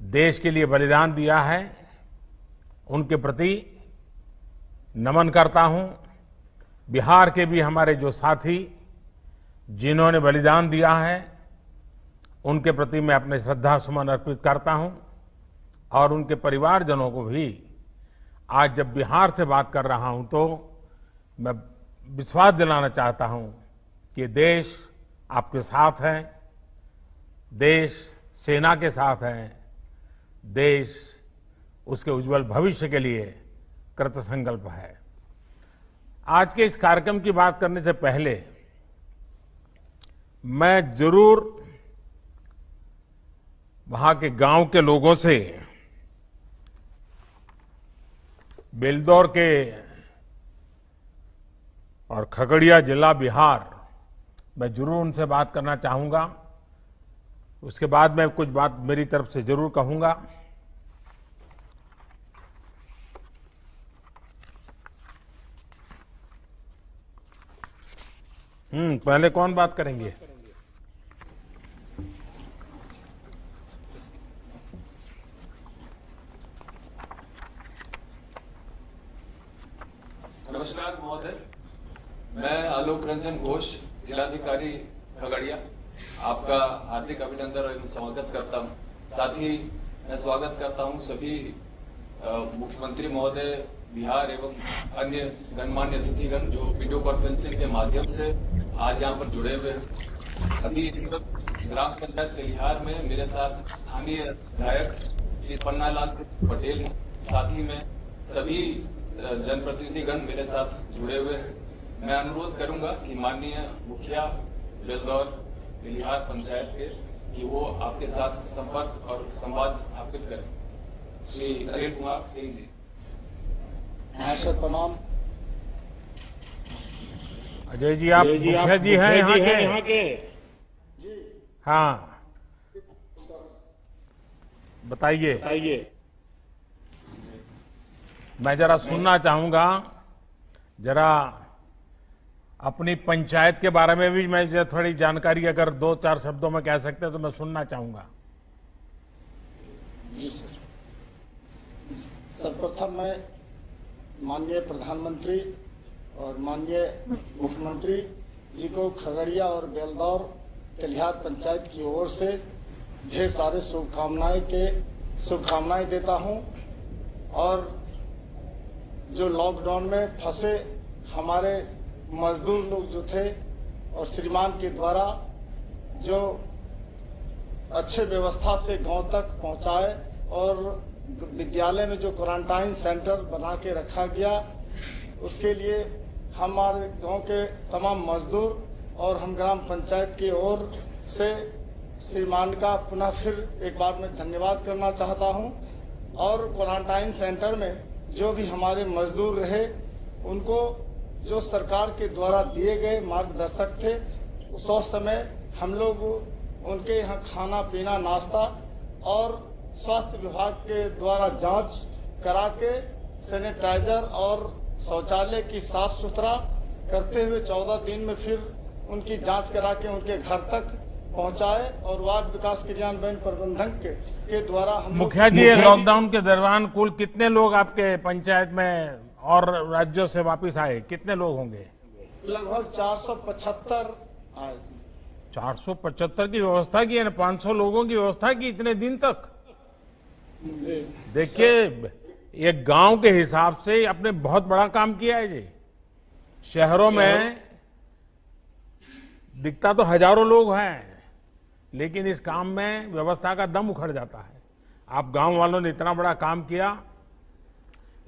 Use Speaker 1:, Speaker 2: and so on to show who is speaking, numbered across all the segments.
Speaker 1: देश के लिए बलिदान दिया है, उनके प्रति नमन करता हूं। बिहार के भी हमारे जो साथी जिन्होंने बलिदान दिया है, उनके प्रति मैं अपने श्रद्धा सुमन अर्पित करता हूं और उनके परिवारजनों को भी आज जब बिहार से बात कर रहा हूं तो मैं विश्वास दिलाना चाहता हूं कि देश आपके साथ है, देश सेना के साथ है, देश उसके उज्जवल भविष्य के लिए कृतसंकल्प है। आज के इस कार्यक्रम की बात करने से पहले मैं जरूर वहां के गांव के लोगों से, बेलदौर के और खगड़िया जिला बिहार, मैं जरूर उनसे बात करना चाहूंगा। उसके बाद मैं कुछ बात मेरी तरफ से जरूर कहूंगा। पहले कौन बात करेंगे?
Speaker 2: नमस्कार महोदय, मैं आलोक रंजन घोष, जिलाधिकारी खगड़िया, आपका हार्दिक अभिनंदन और स्वागत करता हूं। साथ ही मैं स्वागत करता हूं सभी मुख्यमंत्री महोदय बिहार एवं अन्य गणमान्य अतिथिगण जो वीडियो कॉन्फ्रेंसिंग के माध्यम से आज यहां पर जुड़े हुए हैं। अभी इस वक्त ग्राम पंचायत तेलिहार में मेरे साथ स्थानीय विधायक श्री पन्नालाल पटेल हैं। साथ ही में सभी जनप्रतिनिधिगण मेरे साथ जुड़े हुए हैं। मैं अनुरोध करूंगा कि माननीय मुखिया बेलदौर तेलिहार पंचायत के कि वो आपके साथ संपर्क और संवाद स्थापित करें। श्री अनिल कुमार सिंह जी।
Speaker 3: सर प्रणाम।
Speaker 1: अजय जी, आप मुखिया जी हैं यहाँ के?
Speaker 3: जी
Speaker 1: हाँ, बताइए। मैं जरा सुनना चाहूंगा, जरा अपनी पंचायत के बारे में भी मैं थोड़ी जानकारी अगर 2-4 शब्दों में कह सकते हैं तो मैं सुनना चाहूंगा।
Speaker 3: जी सर। सर्वप्रथम मैं माननीय प्रधानमंत्री और माननीय मुख्यमंत्री जी को खगड़िया और बेलदौर तेलिहार पंचायत की ओर से ढेर सारे शुभकामनाएं देता हूं। और जो लॉकडाउन में फंसे हमारे मजदूर लोग जो थे और श्रीमान के द्वारा जो अच्छे व्यवस्था से गांव तक पहुंचाए और विद्यालय में जो क्वारंटाइन सेंटर बना के रखा गया, उसके लिए हमारे गांव के तमाम मजदूर और हम ग्राम पंचायत की ओर से श्रीमान का पुनः फिर एक बार मैं धन्यवाद करना चाहता हूं। और क्वारंटाइन सेंटर में जो भी हमारे मजदूर रहे, उनको जो सरकार के द्वारा दिए गए मार्गदर्शक थे, उस समय हम लोग उनके यहाँ खाना पीना नाश्ता और स्वास्थ्य विभाग के द्वारा जांच करा के सैनिटाइजर और शौचालय की साफ सुथरा करते हुए 14 दिन में फिर उनकी जांच करा के उनके घर तक पहुंचाए। और वार्ड विकास क्रियान्वयन प्रबंधक के द्वारा हम
Speaker 1: मुखिया जी, लॉकडाउन के दौरान कुल कितने लोग आपके पंचायत में और राज्यों से वापस आए? कितने लोग होंगे?
Speaker 3: लगभग 475 आए।
Speaker 1: 475 की व्यवस्था की है, 500 लोगों की व्यवस्था की इतने दिन तक। देखिए, ये गांव के हिसाब से आपने बहुत बड़ा काम किया है जी। शहरों में दिखता तो हजारों लोग हैं, लेकिन इस काम में व्यवस्था का दम उखड़ जाता है। आप गांव वालों ने इतना बड़ा काम किया,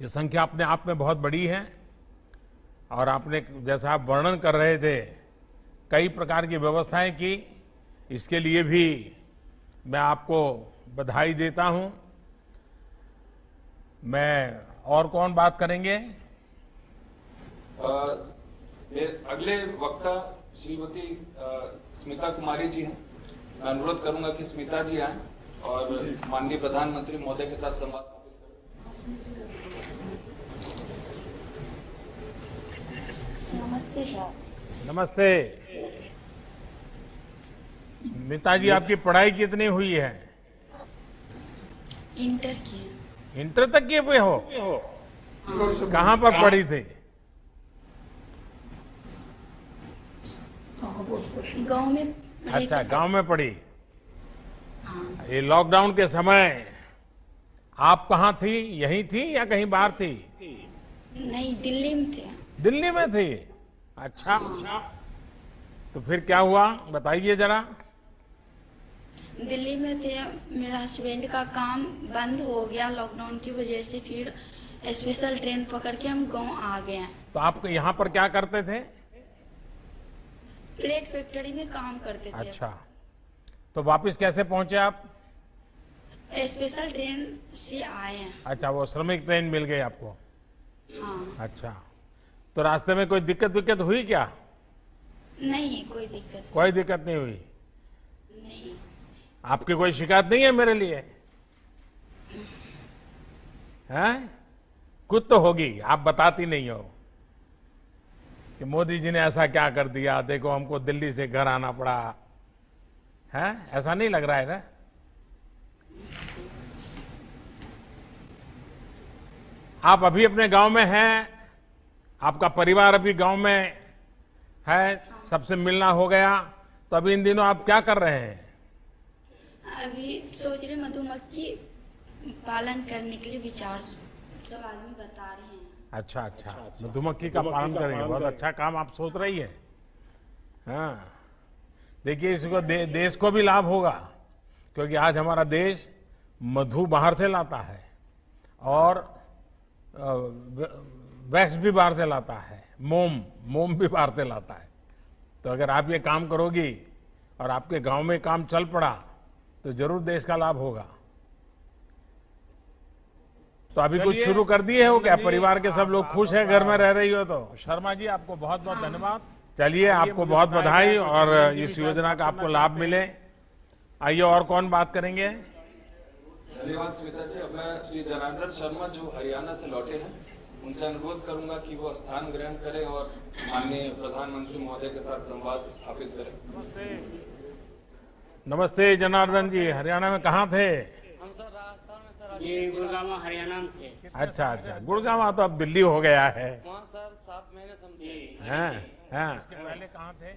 Speaker 1: ये संख्या अपने आप में बहुत बड़ी है। और आपने जैसा आप वर्णन कर रहे थे, कई प्रकार की व्यवस्थाएं की, इसके लिए भी मैं आपको बधाई देता हूं। मैं और कौन बात करेंगे?
Speaker 2: अगले वक्ता श्रीमती स्मिता कुमारी जी हैं। मैं अनुरोध करूंगा कि स्मिता जी आए और माननीय प्रधानमंत्री महोदय के साथ संवाद स्थापित करें।
Speaker 4: नमस्ते सर।
Speaker 1: नमस्ते। स्मिता जी, आपकी पढ़ाई कितनी हुई है?
Speaker 4: इंटर किए।
Speaker 1: इंटर तक किए हुए हो? कहाँ पर पढ़ी थी?
Speaker 4: गांव में रह
Speaker 1: अच्छा,
Speaker 4: के-
Speaker 1: गांव में पढ़ी।
Speaker 4: हाँ,
Speaker 1: ये लॉकडाउन के समय आप कहाँ थी? यहीं थी या कहीं बाहर थी?
Speaker 4: नहीं, दिल्ली में थे।
Speaker 1: दिल्ली में थी। अच्छा, तो फिर क्या हुआ बताइए जरा।
Speaker 4: दिल्ली में थे, मेरा हस्बैंड का काम बंद हो गया लॉकडाउन की वजह से, फिर स्पेशल ट्रेन पकड़ के हम गांव आ गए।
Speaker 1: तो आप यहाँ पर क्या करते थे?
Speaker 4: प्लेट फैक्ट्री में काम करते थे।
Speaker 1: अच्छा, तो वापस कैसे पहुंचे आप?
Speaker 4: स्पेशल ट्रेन से आए हैं।
Speaker 1: अच्छा, वो श्रमिक ट्रेन मिल गई आपको?
Speaker 4: हाँ,
Speaker 1: अच्छा, तो रास्ते में कोई दिक्कत विक्कत हुई क्या?
Speaker 4: नहीं कोई दिक्कत
Speaker 1: कोई दिक्कत नहीं हुई।
Speaker 4: नहीं।
Speaker 1: आपकी कोई शिकायत नहीं है मेरे लिए? हैं? कुछ तो होगी, आप बताती नहीं हो कि मोदी जी ने ऐसा क्या कर दिया, देखो हमको दिल्ली से घर आना पड़ा। है, ऐसा नहीं लग रहा है ना? आप अभी अपने गांव में हैं, आपका परिवार अभी गांव में है, सबसे मिलना हो गया, तो अभी इन दिनों आप क्या कर रहे हैं?
Speaker 4: अभी सोच रहे मधुमक्खी पालन करने के लिए विचार सब आदमी बता रहे हैं।
Speaker 1: अच्छा अच्छा, मधुमक्खी का पालन करेंगे, बहुत अच्छा काम आप सोच रही है। हाँ, देखिए इसको देश को भी लाभ होगा, क्योंकि आज हमारा देश मधु बाहर से लाता है और वैक्स भी बाहर से लाता है, मोम भी बाहर से लाता है। तो अगर आप ये काम करोगी और आपके गांव में काम चल पड़ा तो जरूर देश का लाभ होगा। तो अभी कुछ शुरू कर दिए हो क्या? परिवार के सब लोग खुश हैं, घर में रह रही हो तो? शर्मा जी, आपको बहुत बहुत धन्यवाद। चलिए, आपको बहुत बधाई और इस योजना का आपको लाभ मिले। आइए, और कौन बात करेंगे?
Speaker 2: धन्यवाद स्मिता जी। अब मैं श्री जनार्दन शर्मा जो हरियाणा से लौटे हैं, उनसे अनुरोध करूंगा कि वो स्थान ग्रहण करें और माननीय प्रधानमंत्री महोदय के साथ संवाद स्थापित करें।
Speaker 1: नमस्ते जनार्दन जी, हरियाणा में कहाँ थे?
Speaker 5: हम सर राजस्थान में सर ये गुड़गांव हरियाणा में थे।
Speaker 1: अच्छा अच्छा, गुड़गांव तो अब दिल्ली हो गया है।
Speaker 5: वहाँ सर 7 महीने समझे।
Speaker 1: हैं हैं। इसके पहले कहाँ थे?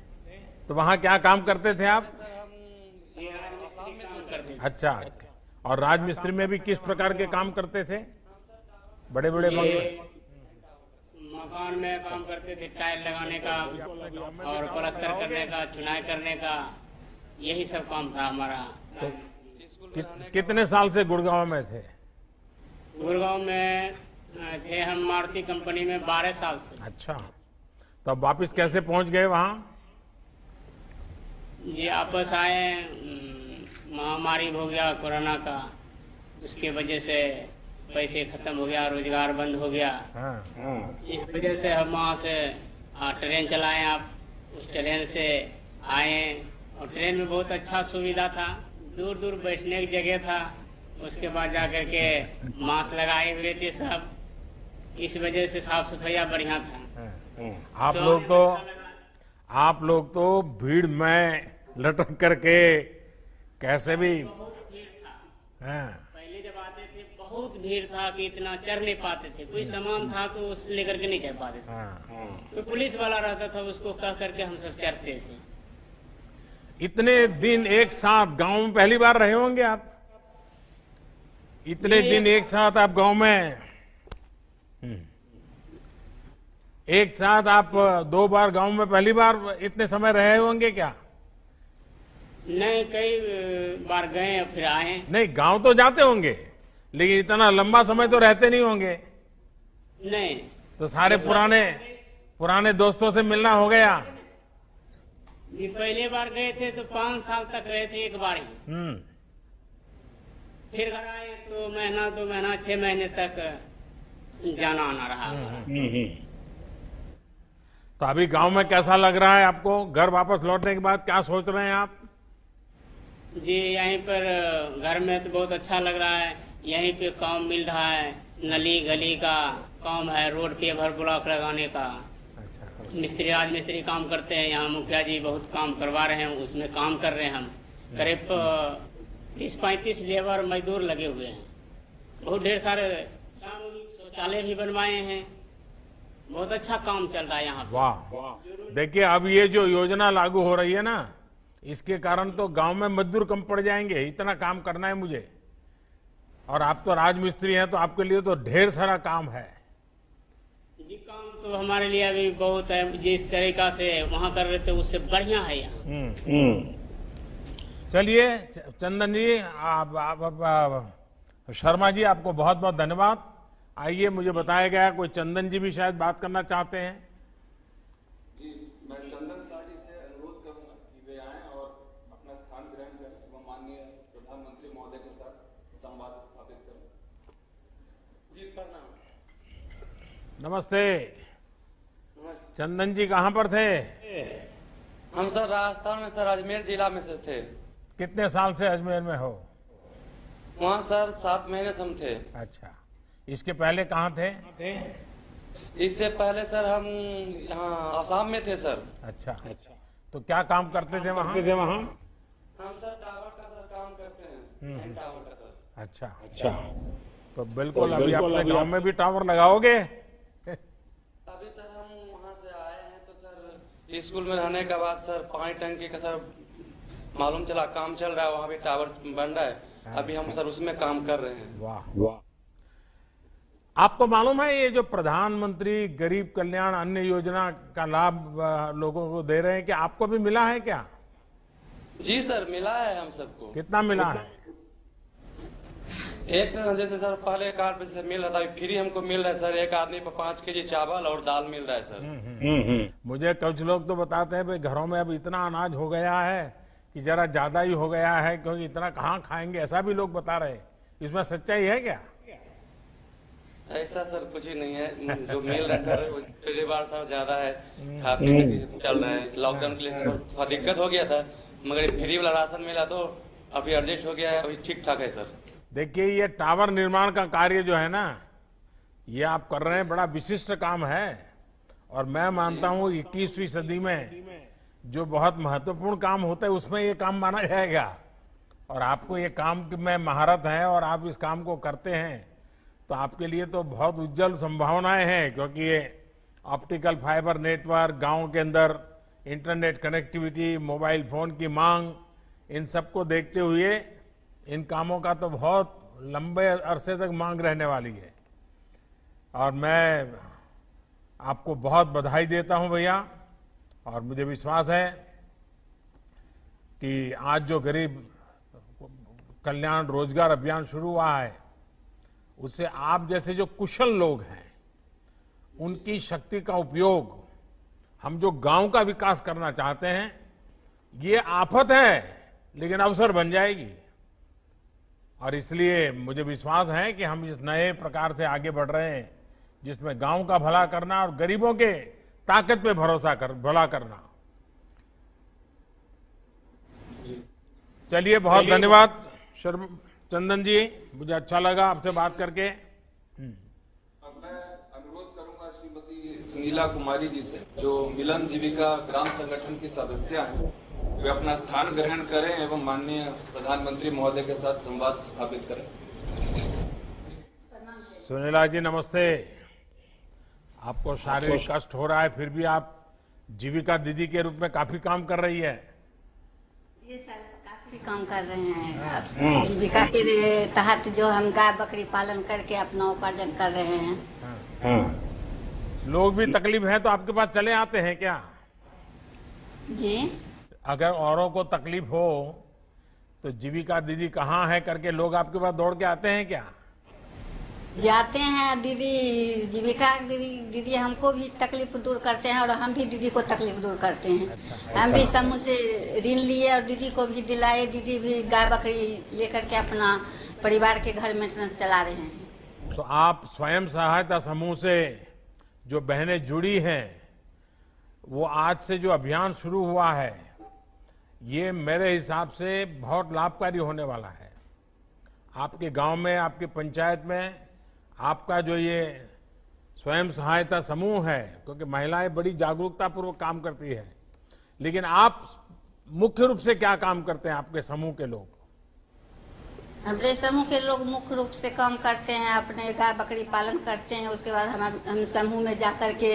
Speaker 1: तो वहाँ क्या काम करते थे आप?
Speaker 5: सर हम ये आसाम में काम करते थे।
Speaker 1: अच्छा, और राजमिस्त्री में भी किस प्रकार के काम करते थे? बड़े बड़े बंगले?
Speaker 5: मकान में काम करते थे, टाइल लगाने का और प्लास्टर करने का, चुनाई करने का, यही सब काम था हमारा।
Speaker 1: कितने साल से गुड़गांव में थे?
Speaker 5: गुड़गांव में थे हम मारुति कंपनी में 12 साल से।
Speaker 1: अच्छा, तो अब वापिस कैसे पहुंच गए वहाँ?
Speaker 5: जी वापस आए, महामारी हो गया कोरोना का, उसके वजह से पैसे खत्म हो गया, रोजगार बंद हो गया। इस वजह से हम वहाँ से ट्रेन चलाए। आप उस ट्रेन से आए और ट्रेन में बहुत अच्छा सुविधा था, दूर दूर बैठने की जगह था। उसके बाद जाकर के मास्क लगाए हुए थे सब, इस वजह से साफ सफाई बढ़िया था।
Speaker 1: आप लोग तो भीड़ में लटक करके कैसे भी
Speaker 5: पहले जब आते थे बहुत भीड़ था कि इतना चढ़ नहीं पाते थे, कोई सामान था तो उस लेकर के नहीं चढ़ पाते थे। तो पुलिस वाला रहता था, उसको कह करके हम सब चढ़ते थे।
Speaker 1: इतने दिन एक साथ गांव में पहली बार रहे होंगे आप? इतने दिन एक साथ आप गांव में, एक साथ आप 2 बार गांव में पहली बार इतने समय रहे होंगे क्या?
Speaker 5: नहीं, कई बार गए और फिर आए।
Speaker 1: नहीं, गांव तो जाते होंगे, लेकिन इतना लंबा समय तो रहते नहीं होंगे।
Speaker 5: नहीं,
Speaker 1: तो सारे पुराने दोस्तों से मिलना हो गया?
Speaker 5: ये पहले बार गए थे तो 5 साल तक रहे थे एक बार ही। फिर घर आए तो महीना 2 महीना 6 महीने तक जाना आना रहा।
Speaker 1: तो अभी गांव में कैसा लग रहा है आपको? घर वापस लौटने के बाद क्या सोच रहे हैं आप?
Speaker 5: जी यहीं पर घर में तो बहुत अच्छा लग रहा है। यहीं पे काम मिल रहा है, नली गली का काम है, रोड पे भर ब्लॉक लगाने का। मिस्त्री राजमिस्त्री काम करते हैं यहाँ, मुखिया जी बहुत काम करवा रहे हैं, उसमें काम कर रहे हैं हम। करीब 30-35 लेबर मजदूर लगे हुए हैं। बहुत ढेर सारे सामूहिक शौचालय भी बनवाए हैं। बहुत अच्छा काम चल रहा है यहाँ पे।
Speaker 1: वाह, देखिए अब ये जो योजना लागू हो रही है ना, इसके कारण तो गांव में मजदूर कम पड़ जाएंगे, इतना काम करना है मुझे। और आप तो राजमिस्त्री हैं, तो आपके लिए तो ढेर सारा काम है।
Speaker 5: जी, काम तो हमारे लिए अभी बहुत है। जिस तरीका से वहाँ कर रहे थे उससे बढ़िया है यहाँ।
Speaker 1: चलिए चंदन जी, शर्मा जी, आपको बहुत बहुत धन्यवाद। आइए, मुझे बताया गया कोई चंदन जी भी शायद बात करना चाहते हैं।
Speaker 2: जी, मैं चंदन शाह जी से अनुरोध करूंगा कि वे आएं और अपना स्थान ग्रहण करें एवं माननीय प्रधानमंत्री महोदय के साथ संवाद स्थापित करें। जी, प्रणाम।
Speaker 1: नमस्ते। चंदन जी कहाँ पर थे?
Speaker 6: हम सर राजस्थान में, सर अजमेर जिला में से थे।
Speaker 1: कितने साल से अजमेर में हो?
Speaker 6: वहाँ सर 7 महीने से हम थे।
Speaker 1: अच्छा, इसके पहले कहाँ थे?
Speaker 6: इससे पहले सर हम यहाँ आसाम में थे सर।
Speaker 1: अच्छा, तो क्या काम करते थे वहाँ?
Speaker 6: हम सर टावर का सर काम करते हैं, टावर का सर।
Speaker 1: अच्छा, तो बिल्कुल अभी अपने गांव में भी टावर लगाओगे?
Speaker 6: अभी सर हम वहाँ से आए हैं तो सर स्कूल में रहने के बाद सर पानी टंकी का सर मालूम चला काम चल रहा है, वहाँ भी टावर बन रहा है। अभी हम सर उसमें काम कर रहे हैं।
Speaker 1: वाह। आपको मालूम है ये जो प्रधानमंत्री गरीब कल्याण अन्न योजना का लाभ लोगों को दे रहे हैं, कि आपको भी मिला है क्या?
Speaker 6: जी सर, मिला है हम सबको।
Speaker 1: कितना मिला है?
Speaker 6: एक जैसे सर पहले कार्ड पे से मिल रहा था, फ्री हमको मिल रहा है सर। एक आदमी पर 5 केजी चावल और दाल मिल रहा है सर।
Speaker 1: मुझे कुछ लोग तो बताते हैं भाई घरों में अब इतना अनाज हो गया है कि जरा ज्यादा ही हो गया है, क्योंकि इतना कहाँ खाएंगे, ऐसा भी लोग बता रहे हैं। इसमें सच्चाई है क्या?
Speaker 6: ऐसा सर कुछ ही नहीं है, जो मिल रहा है सर पहली बार सर ज्यादा है, खा पीने की चल रहा है। लॉकडाउन के लिए सर थोड़ा दिक्कत हो गया था, मगर फ्री वाला राशन मिला तो अभी एडजस्ट हो गया है, अभी ठीक ठाक है सर।
Speaker 1: देखिए, ये टावर निर्माण का कार्य जो है ना, ये आप कर रहे हैं, बड़ा विशिष्ट काम है। और मैं मानता हूँ 21वीं सदी में जो बहुत महत्वपूर्ण काम होता है उसमें ये काम माना जाएगा। और आपको ये काम में महारत है और आप इस काम को करते हैं, तो आपके लिए तो बहुत उज्जवल संभावनाएं हैं। क्योंकि ये ऑप्टिकल फाइबर नेटवर्क, गांव के अंदर इंटरनेट कनेक्टिविटी, मोबाइल फोन की मांग, इन सबको देखते हुए इन कामों का तो बहुत लंबे अरसे तक मांग रहने वाली है। और मैं आपको बहुत बधाई देता हूं भैया। और मुझे विश्वास है कि आज जो गरीब कल्याण रोजगार अभियान शुरू हुआ है, उससे आप जैसे जो कुशल लोग हैं, उनकी शक्ति का उपयोग, हम जो गांव का विकास करना चाहते हैं, ये आफत है लेकिन अवसर बन जाएगी। और इसलिए मुझे विश्वास है कि हम इस नए प्रकार से आगे बढ़ रहे हैं, जिसमें गांव का भला करना और गरीबों के ताकत पे भला करना। चलिए, बहुत धन्यवाद चंदन जी, मुझे अच्छा लगा आपसे बात करके।
Speaker 2: अब मैं अनुरोध करूंगा श्रीमती सुनीला कुमारी जी से, जो मिलन जीविका ग्राम संगठन की सदस्य हैं, वे अपना स्थान ग्रहण करें एवं माननीय प्रधानमंत्री महोदय के साथ संवाद स्थापित करें।
Speaker 1: सुनीला जी नमस्ते। आपको शारीरिक कष्ट हो रहा है, फिर भी आप जीविका दीदी के रूप में काफी काम कर रही है।
Speaker 7: जी सर, काफी काम कर रहे हैं। जीविका के तहत जो हम गाय बकरी पालन करके अपना उपार्जन कर रहे हैं।
Speaker 1: लोग भी तकलीफ है तो आपके पास चले आते हैं क्या?
Speaker 7: जी,
Speaker 1: अगर औरों को तकलीफ हो तो जीविका दीदी कहाँ है करके लोग आपके पास दौड़ के आते हैं क्या?
Speaker 7: जाते हैं दीदी, जीविका दीदी हमको भी तकलीफ दूर करते हैं और हम भी दीदी को तकलीफ दूर करते हैं। अच्छा। हम भी समूह से ऋण लिए और दीदी को भी दिलाए। दीदी भी गाय बकरी लेकर के अपना परिवार के घर में चला रहे हैं।
Speaker 1: तो आप स्वयं सहायता समूह से जो बहनें जुड़ी हैं, वो आज से जो अभियान शुरू हुआ है, ये मेरे हिसाब से बहुत लाभकारी होने वाला है। आपके गांव में, आपकी पंचायत में आपका जो ये स्वयं सहायता समूह है, क्योंकि महिलाएं बड़ी जागरूकता पूर्वक काम करती है, लेकिन आप मुख्य रूप से क्या काम करते हैं आपके समूह के लोग?
Speaker 7: हमारे समूह के लोग मुख्य रूप से काम करते हैं, अपने गाय बकरी पालन करते हैं। उसके बाद हम समूह में जाकर के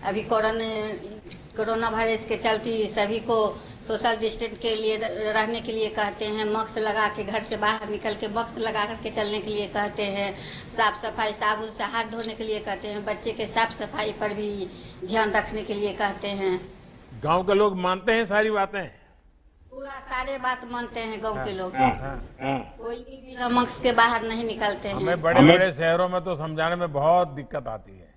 Speaker 7: अभी कोरोना वायरस के चलते सभी को सोशल डिस्टेंस के लिए रहने के लिए कहते हैं। मास्क लगा के घर से बाहर निकल के मास्क लगा करके चलने के लिए कहते हैं। साफ सफाई साबुन से हाथ धोने के लिए कहते हैं। बच्चे के साफ सफाई पर भी ध्यान रखने के लिए कहते हैं।
Speaker 1: गांव के लोग मानते हैं सारी बातें,
Speaker 7: पूरा सारे बात मानते हैं गांव के लोग। कोई भी बिना मास्क के बाहर नहीं निकलते हैं।
Speaker 1: हमें बड़े बड़े शहरों में तो समझाने में बहुत दिक्कत आती है।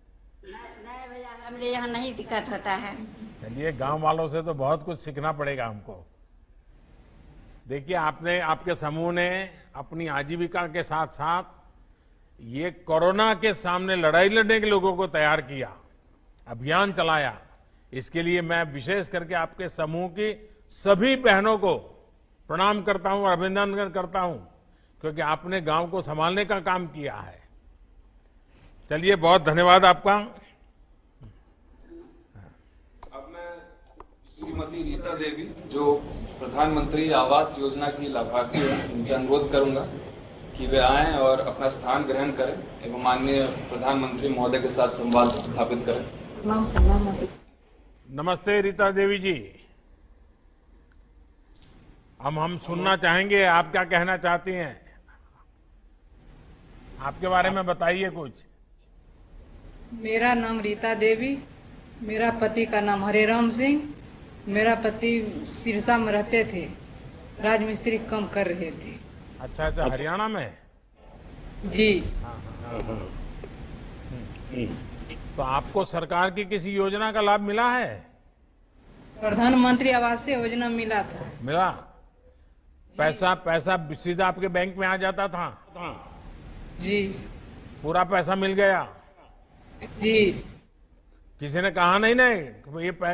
Speaker 7: नहीं भैया, हमारे यहाँ नहीं दिक्कत होता है।
Speaker 1: चलिए, गांव वालों से तो बहुत कुछ सीखना पड़ेगा हमको। देखिए, आपके समूह ने अपनी आजीविका के साथ साथ ये कोरोना के सामने लड़ाई लड़ने के लोगों को तैयार किया, अभियान चलाया। इसके लिए मैं विशेष करके आपके समूह की सभी बहनों को प्रणाम करता हूं और अभिनंदन करता हूं, क्योंकि आपने गांव को संभालने का काम किया है। चलिए, बहुत धन्यवाद आपका।
Speaker 2: अब मैं श्रीमती रीता देवी, जो प्रधानमंत्री आवास योजना की लाभार्थी है, उनसे अनुरोध करूंगा कि वे आएं और अपना स्थान ग्रहण करें एवं माननीय प्रधानमंत्री महोदय के साथ संवाद स्थापित करें।
Speaker 1: नमस्ते रीता देवी जी। हम सुनना चाहेंगे आप क्या कहना चाहती हैं। आपके बारे में बताइए कुछ।
Speaker 8: मेरा नाम रीता देवी, मेरा पति का नाम हरेराम सिंह। मेरा पति सिरसा में रहते थे, राजमिस्त्री काम कर रहे थे।
Speaker 1: अच्छा, हरियाणा में
Speaker 8: जी।
Speaker 1: तो आपको सरकार की किसी योजना का लाभ मिला है?
Speaker 8: प्रधानमंत्री आवास योजना मिला था।
Speaker 1: मिला? पैसा सीधा आपके बैंक में आ जाता था?
Speaker 8: जी।
Speaker 1: पूरा पैसा मिल गया?
Speaker 8: जी।
Speaker 1: किसी ने कहा नहीं ना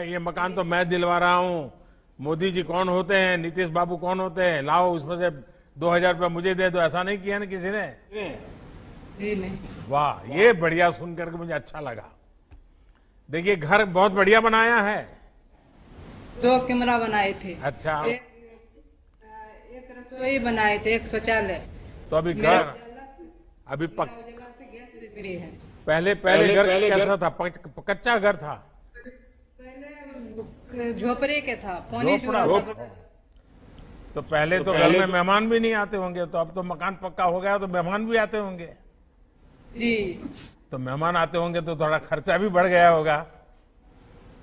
Speaker 1: ये मकान तो मैं दिलवा रहा हूँ, मोदी जी कौन होते हैं, नीतीश बाबू कौन होते हैं, लाओ उसमें से 2000 रुपया मुझे दे दो, ऐसा नहीं किया ना किसी ने?
Speaker 8: जी नहीं।
Speaker 1: वाह, ये बढ़िया सुन करके मुझे अच्छा लगा। देखिए, घर बहुत बढ़िया बनाया है।
Speaker 8: 2 कमरा बनाए थे।
Speaker 1: अच्छा।
Speaker 8: एक रसोई बनाए थे, एक शौचालय।
Speaker 1: तो अभी घर अभी पहले घर कैसा था? कच्चा घर था?
Speaker 8: पहले झोपड़े के था, पानी चूरा था।
Speaker 1: तो पहले तो घर में मेहमान भी नहीं आते होंगे, तो अब तो मकान पक्का हो गया तो मेहमान भी आते होंगे।
Speaker 8: जी।
Speaker 1: तो मेहमान आते होंगे तो थोड़ा खर्चा भी बढ़ गया होगा।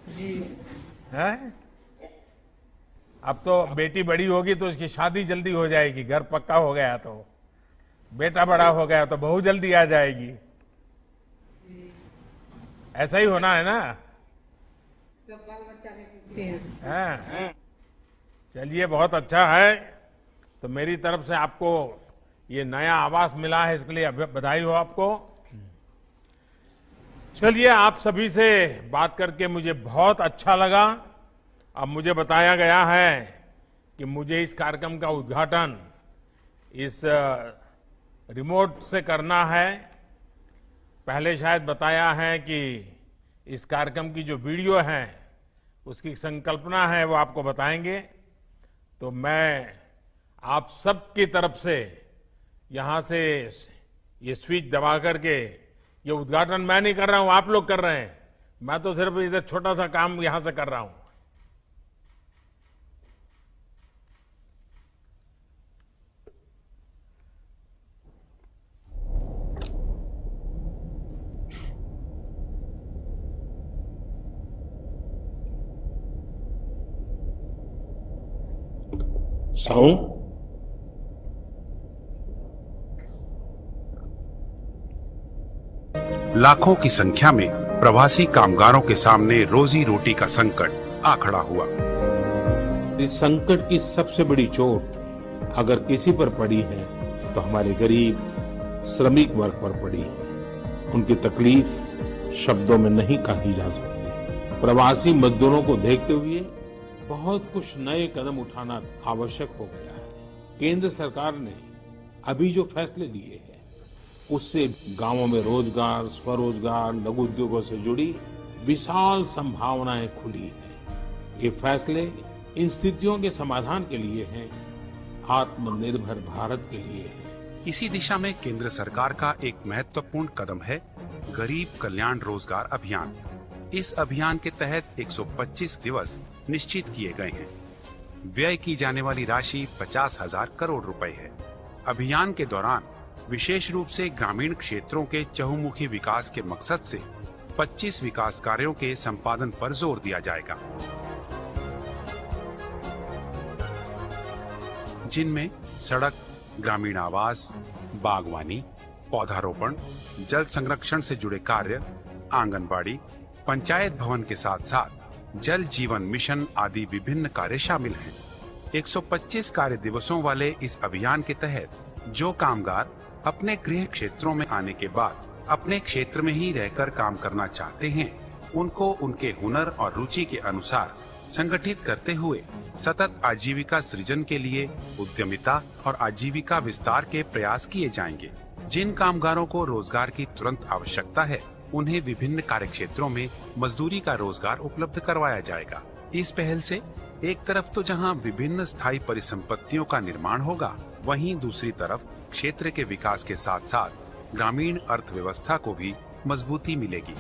Speaker 8: जी।
Speaker 1: है? अब तो बेटी बड़ी होगी तो उसकी शादी जल्दी हो जाएगी, घर पक्का हो गया तो। बेटा बड़ा हो गया तो बहू जल्दी आ जाएगी। ऐसा ही होना है ना?
Speaker 8: सब बाल बच्चा भी खुशी है।
Speaker 1: हैं? चलिए, बहुत अच्छा है। तो मेरी तरफ से आपको ये नया आवास मिला है, इसके लिए बधाई हो आपको। चलिए, आप सभी से बात करके मुझे बहुत अच्छा लगा। अब मुझे बताया गया है कि मुझे इस कार्यक्रम का उद्घाटन इस रिमोट से करना है। पहले शायद बताया है कि इस कार्यक्रम की जो वीडियो है उसकी संकल्पना है वो आपको बताएंगे। तो मैं आप सबकी तरफ से यहां से ये स्विच दबा करके, ये उद्घाटन मैं नहीं कर रहा हूं, आप लोग कर रहे हैं। मैं तो सिर्फ इधर छोटा सा काम यहां से कर रहा हूं।
Speaker 9: लाखों की संख्या में प्रवासी कामगारों के सामने रोजी रोटी का संकट आ खड़ा हुआ।
Speaker 10: इस संकट की सबसे बड़ी चोट अगर किसी पर पड़ी है तो हमारे गरीब श्रमिक वर्ग पर पड़ी है। उनकी तकलीफ शब्दों में नहीं कही जा सकती। प्रवासी मजदूरों को देखते हुए बहुत कुछ नए कदम उठाना आवश्यक हो गया है। केंद्र सरकार ने अभी जो फैसले लिए हैं उससे गांवों में रोजगार, स्वरोजगार, लघु उद्योगों से जुड़ी विशाल संभावनाएं खुली हैं। ये फैसले इन स्थितियों के समाधान के लिए हैं, आत्मनिर्भर भारत के लिए हैं।
Speaker 9: इसी दिशा में केंद्र सरकार का एक महत्वपूर्ण कदम है गरीब कल्याण रोजगार अभियान। इस अभियान के तहत 125 दिवस निश्चित किए गए हैं। व्यय की जाने वाली राशि 50,000 करोड़ रुपए है। अभियान के दौरान विशेष रूप से ग्रामीण क्षेत्रों के चहुमुखी विकास के मकसद से 25 विकास कार्यों के संपादन पर जोर दिया जाएगा, जिनमें सड़क, ग्रामीण आवास, बागवानी, पौधारोपण, जल संरक्षण से जुड़े कार्य, आंगनबाड़ी, पंचायत भवन के साथ साथ जल जीवन मिशन आदि विभिन्न कार्य शामिल हैं। 125 कार्य दिवसों वाले इस अभियान के तहत जो कामगार अपने गृह क्षेत्रों में आने के बाद अपने क्षेत्र में ही रहकर काम करना चाहते हैं, उनको उनके हुनर और रुचि के अनुसार संगठित करते हुए सतत आजीविका सृजन के लिए उद्यमिता और आजीविका विस्तार के प्रयास किए जाएंगे। जिन कामगारों को रोजगार की तुरंत आवश्यकता है, उन्हें विभिन्न कार्य क्षेत्रों में मजदूरी का रोजगार उपलब्ध करवाया जाएगा। इस पहल से एक तरफ तो जहां विभिन्न स्थायी परिसंपत्तियों का निर्माण होगा, वहीं दूसरी तरफ क्षेत्र के विकास के साथ साथ ग्रामीण अर्थव्यवस्था को भी मजबूती मिलेगी।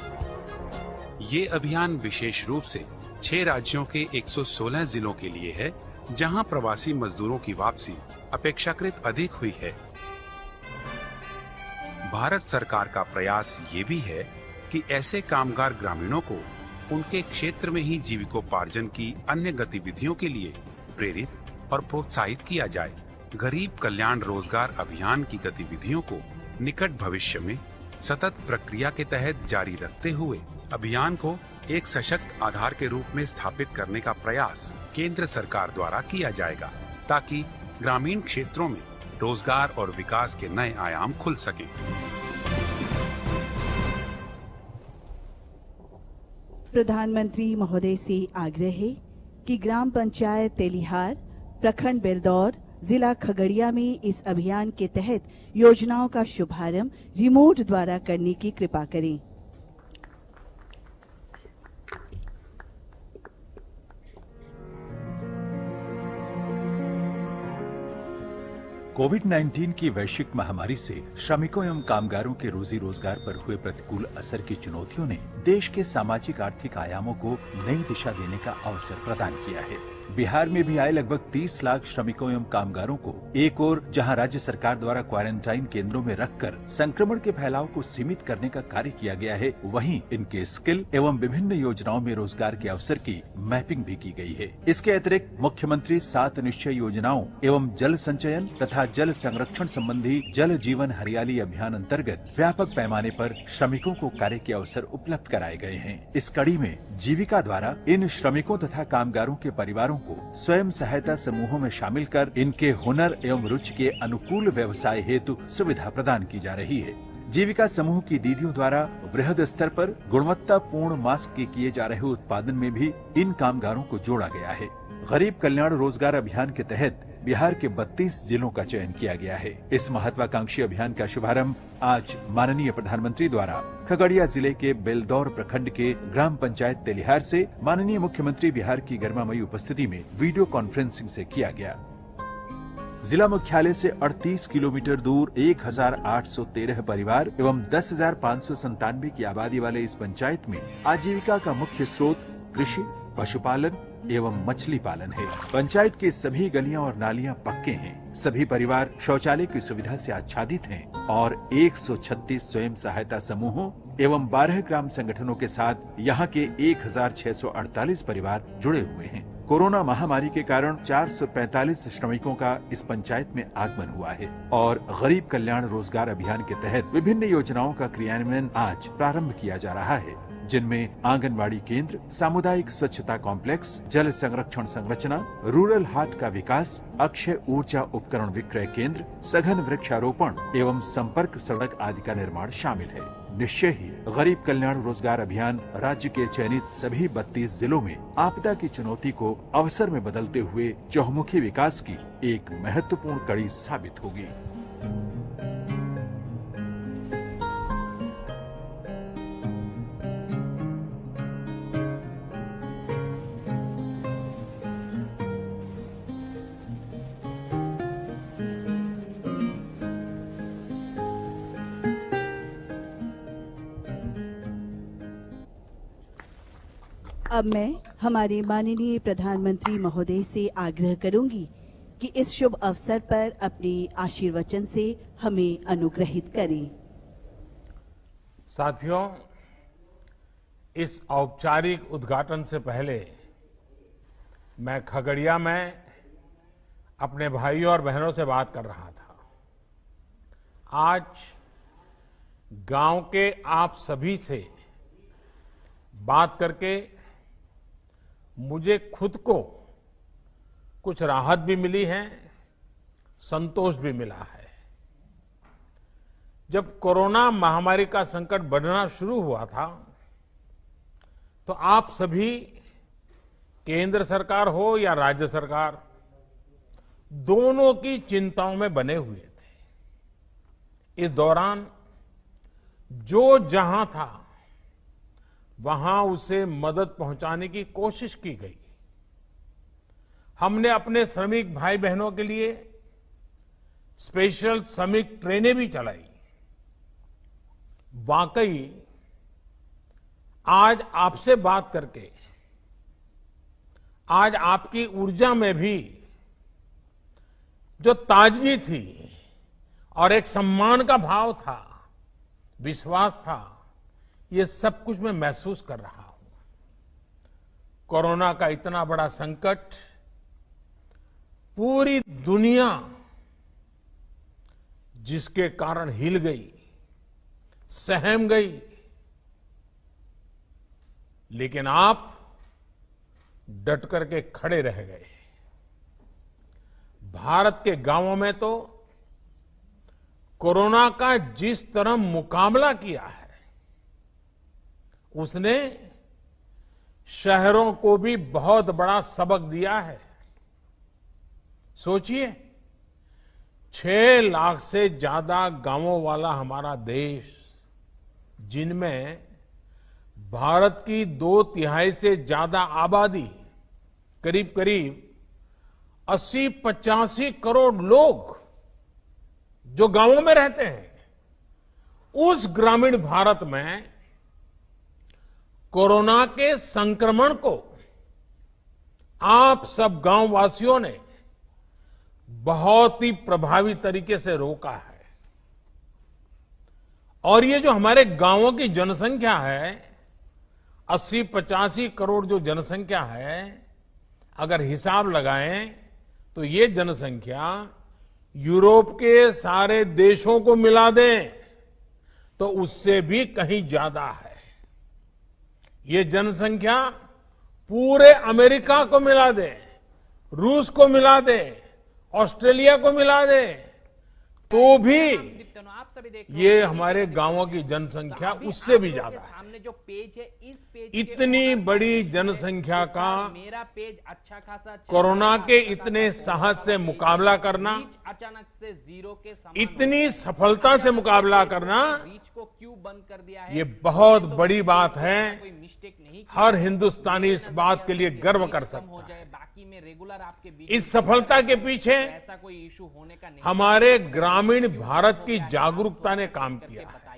Speaker 9: ये अभियान विशेष रूप से 6 राज्यों के 116 जिलों के लिए है, जहां प्रवासी मजदूरों की वापसी अपेक्षाकृत अधिक हुई है। भारत सरकार का प्रयास ये भी है कि ऐसे कामगार ग्रामीणों को उनके क्षेत्र में ही जीविकोपार्जन की अन्य गतिविधियों के लिए प्रेरित और प्रोत्साहित किया जाए। गरीब कल्याण रोजगार अभियान की गतिविधियों को निकट भविष्य में सतत प्रक्रिया के तहत जारी रखते हुए अभियान को एक सशक्त आधार के रूप में स्थापित करने का प्रयास केंद्र सरकार द्वारा किया जाएगा, ताकि ग्रामीण क्षेत्रों में रोजगार और विकास के नए आयाम खुल सकें।
Speaker 11: प्रधानमंत्री महोदय से आग्रह है कि ग्राम पंचायत तेलिहार, प्रखंड बेलदौर, जिला खगड़िया में इस अभियान के तहत योजनाओं का शुभारंभ रिमोट द्वारा करने की कृपा करें।
Speaker 12: कोविड-19 की वैश्विक महामारी से श्रमिकों एवं कामगारों के रोजी रोजगार पर हुए प्रतिकूल असर की चुनौतियों ने देश के सामाजिक आर्थिक आयामों को नई दिशा देने का अवसर प्रदान किया है। बिहार में भी आए लगभग 30 लाख श्रमिकों एवं कामगारों को एक ओर जहां राज्य सरकार द्वारा क्वारंटाइन केंद्रों में रखकर संक्रमण के फैलाव को सीमित करने का कार्य किया गया है, वहीं इनके स्किल एवं विभिन्न योजनाओं में रोजगार के अवसर की मैपिंग भी की गई है। इसके अतिरिक्त मुख्यमंत्री 7 निश्चय योजनाओं एवं जल संचयन तथा जल संरक्षण संबंधी जल जीवन हरियाली अभियान अंतर्गत व्यापक पैमाने पर श्रमिकों को कार्य के अवसर उपलब्ध कराए गए हैं। इस कड़ी में जीविका द्वारा इन श्रमिकों तथा कामगारों के परिवारों को स्वयं सहायता समूहों में शामिल कर इनके हुनर एवं रुचि के अनुकूल व्यवसाय हेतु सुविधा प्रदान की जा रही है। जीविका समूह की दीदियों द्वारा वृहद स्तर पर गुणवत्तापूर्ण मास्क के किए जा रहे उत्पादन में भी इन कामगारों को जोड़ा गया है। गरीब कल्याण रोजगार अभियान के तहत बिहार के 32 जिलों का चयन किया गया है। इस महत्वाकांक्षी अभियान का शुभारंभ आज माननीय प्रधानमंत्री द्वारा खगड़िया जिले के बेलदौर प्रखंड के ग्राम पंचायत तेलिहार से माननीय मुख्यमंत्री बिहार की गरिमामयी उपस्थिति में वीडियो कॉन्फ्रेंसिंग से किया गया। जिला मुख्यालय से 38 किलोमीटर दूर 1813 परिवार एवं 10,597 की आबादी वाले इस पंचायत में आजीविका का मुख्य स्रोत कृषि, पशुपालन एवं मछली पालन है। पंचायत की सभी गलियां और नालियां पक्के हैं। सभी परिवार शौचालय की सुविधा से आच्छादित हैं और 136 स्वयं सहायता समूहों एवं 12 ग्राम संगठनों के साथ यहाँ के 1648 परिवार जुड़े हुए हैं। कोरोना महामारी के कारण 445 श्रमिकों का इस पंचायत में आगमन हुआ है और गरीब कल्याण रोजगार अभियान के तहत विभिन्न योजनाओं का क्रियान्वयन आज प्रारंभ किया जा रहा है, जिनमें आंगनबाड़ी केंद्र, सामुदायिक स्वच्छता कॉम्प्लेक्स, जल संरक्षण संरचना, रूरल हाट का विकास, अक्षय ऊर्जा उपकरण विक्रय केंद्र, सघन वृक्षारोपण एवं संपर्क सड़क आदि का निर्माण शामिल है। निश्चय ही गरीब कल्याण रोजगार अभियान राज्य के चयनित सभी 32 जिलों में आपदा की चुनौती को अवसर में बदलते हुए चहुमुखी विकास की एक महत्वपूर्ण कड़ी साबित होगी।
Speaker 11: अब मैं हमारे माननीय प्रधानमंत्री महोदय से आग्रह करूंगी कि इस शुभ अवसर पर अपने आशीर्वचन से हमें अनुग्रहित करें।
Speaker 1: साथियों, इस औपचारिक उद्घाटन से पहले मैं खगड़िया में अपने भाइयों और बहनों से बात कर रहा था। आज गांव के आप सभी से बात करके मुझे खुद को कुछ राहत भी मिली है, संतोष भी मिला है। जब कोरोना महामारी का संकट बढ़ना शुरू हुआ था तो आप सभी, केंद्र सरकार हो या राज्य सरकार, दोनों की चिंताओं में बने हुए थे। इस दौरान जो जहां था वहां उसे मदद पहुंचाने की कोशिश की गई। हमने अपने श्रमिक भाई बहनों के लिए स्पेशल श्रमिक ट्रेनें भी चलाई। वाकई आज आपसे बात करके, आज आपकी ऊर्जा में भी जो ताजगी थी और एक सम्मान का भाव था, विश्वास था, ये सब कुछ मैं महसूस कर रहा हूं। कोरोना का इतना बड़ा संकट पूरी दुनिया जिसके कारण हिल गई, सहम गई, लेकिन आप डट करके खड़े रह गए। भारत के गांवों में तो कोरोना का जिस तरह मुकाबला किया है, उसने शहरों को भी बहुत बड़ा सबक दिया है। सोचिए, 6 लाख से ज्यादा गांवों वाला हमारा देश, जिनमें भारत की 2/3 से ज्यादा आबादी, करीब करीब 80-85 करोड़ लोग जो गांवों में रहते हैं, उस ग्रामीण भारत में कोरोना के संक्रमण को आप सब गांव वासियों ने बहुत ही प्रभावी तरीके से रोका है। और ये जो हमारे गांवों की जनसंख्या है, 80-85 करोड़ जो जनसंख्या है, अगर हिसाब लगाएं तो ये जनसंख्या यूरोप के सारे देशों को मिला दें तो उससे भी कहीं ज्यादा है। ये जनसंख्या पूरे अमेरिका को मिला दे, रूस को मिला दे, ऑस्ट्रेलिया को मिला दे, तो भी ये हमारे गांवों की जनसंख्या उससे भी ज्यादा है।
Speaker 13: जो पेज है, इस पेज
Speaker 1: इतनी बड़ी जनसंख्या का
Speaker 13: मेरा पेज अच्छा खासा
Speaker 1: कोरोना के इतने साहस से मुकाबला करना,
Speaker 13: अचानक से 0 के समान,
Speaker 1: इतनी सफलता से मुकाबला करना,
Speaker 13: रीच को क्यों बंद कर दिया है,
Speaker 1: ये बहुत बड़ी बात है।
Speaker 13: कोई मिस्टेक नहीं,
Speaker 1: हर हिंदुस्तानी इस बात के लिए गर्व कर सकता है।
Speaker 13: बाकी में रेगुलर आपके बीच
Speaker 1: इस सफलता के पीछे
Speaker 13: ऐसा कोई इशू होने का नहीं,
Speaker 1: हमारे ग्रामीण भारत की जागरूकता ने काम किया है।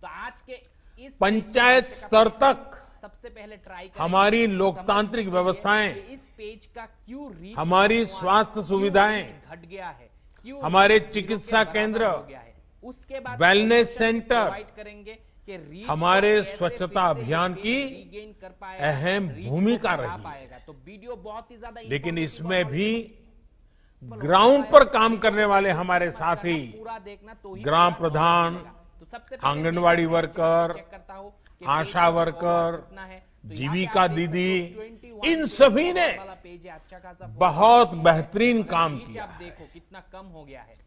Speaker 13: तो आज के इस
Speaker 1: पंचायत स्तर तक
Speaker 13: सबसे पहले ट्राई
Speaker 1: हमारी लोकतांत्रिक व्यवस्थाएं,
Speaker 13: इस पेज का क्यों रीच,
Speaker 1: हमारी स्वास्थ्य सुविधाएं,
Speaker 13: घट गया है, क्यों
Speaker 1: हमारे चिकित्सा केंद्र,
Speaker 13: उसके बाद
Speaker 1: वेलनेस सेंटर,
Speaker 13: करेंगे कि
Speaker 1: हमारे स्वच्छता अभियान की अहम भूमिका रही है।
Speaker 13: तो वीडियो बहुत ही ज्यादा,
Speaker 1: लेकिन इसमें भी ग्राउंड पर काम करने वाले हमारे साथी, ग्राम प्रधान, आंगनवाड़ी वर्कर, आशा वर्कर, जीविका दीदी, इन सभी ने बहुत बेहतरीन काम किया है।
Speaker 13: देखो कितना कम हो गया है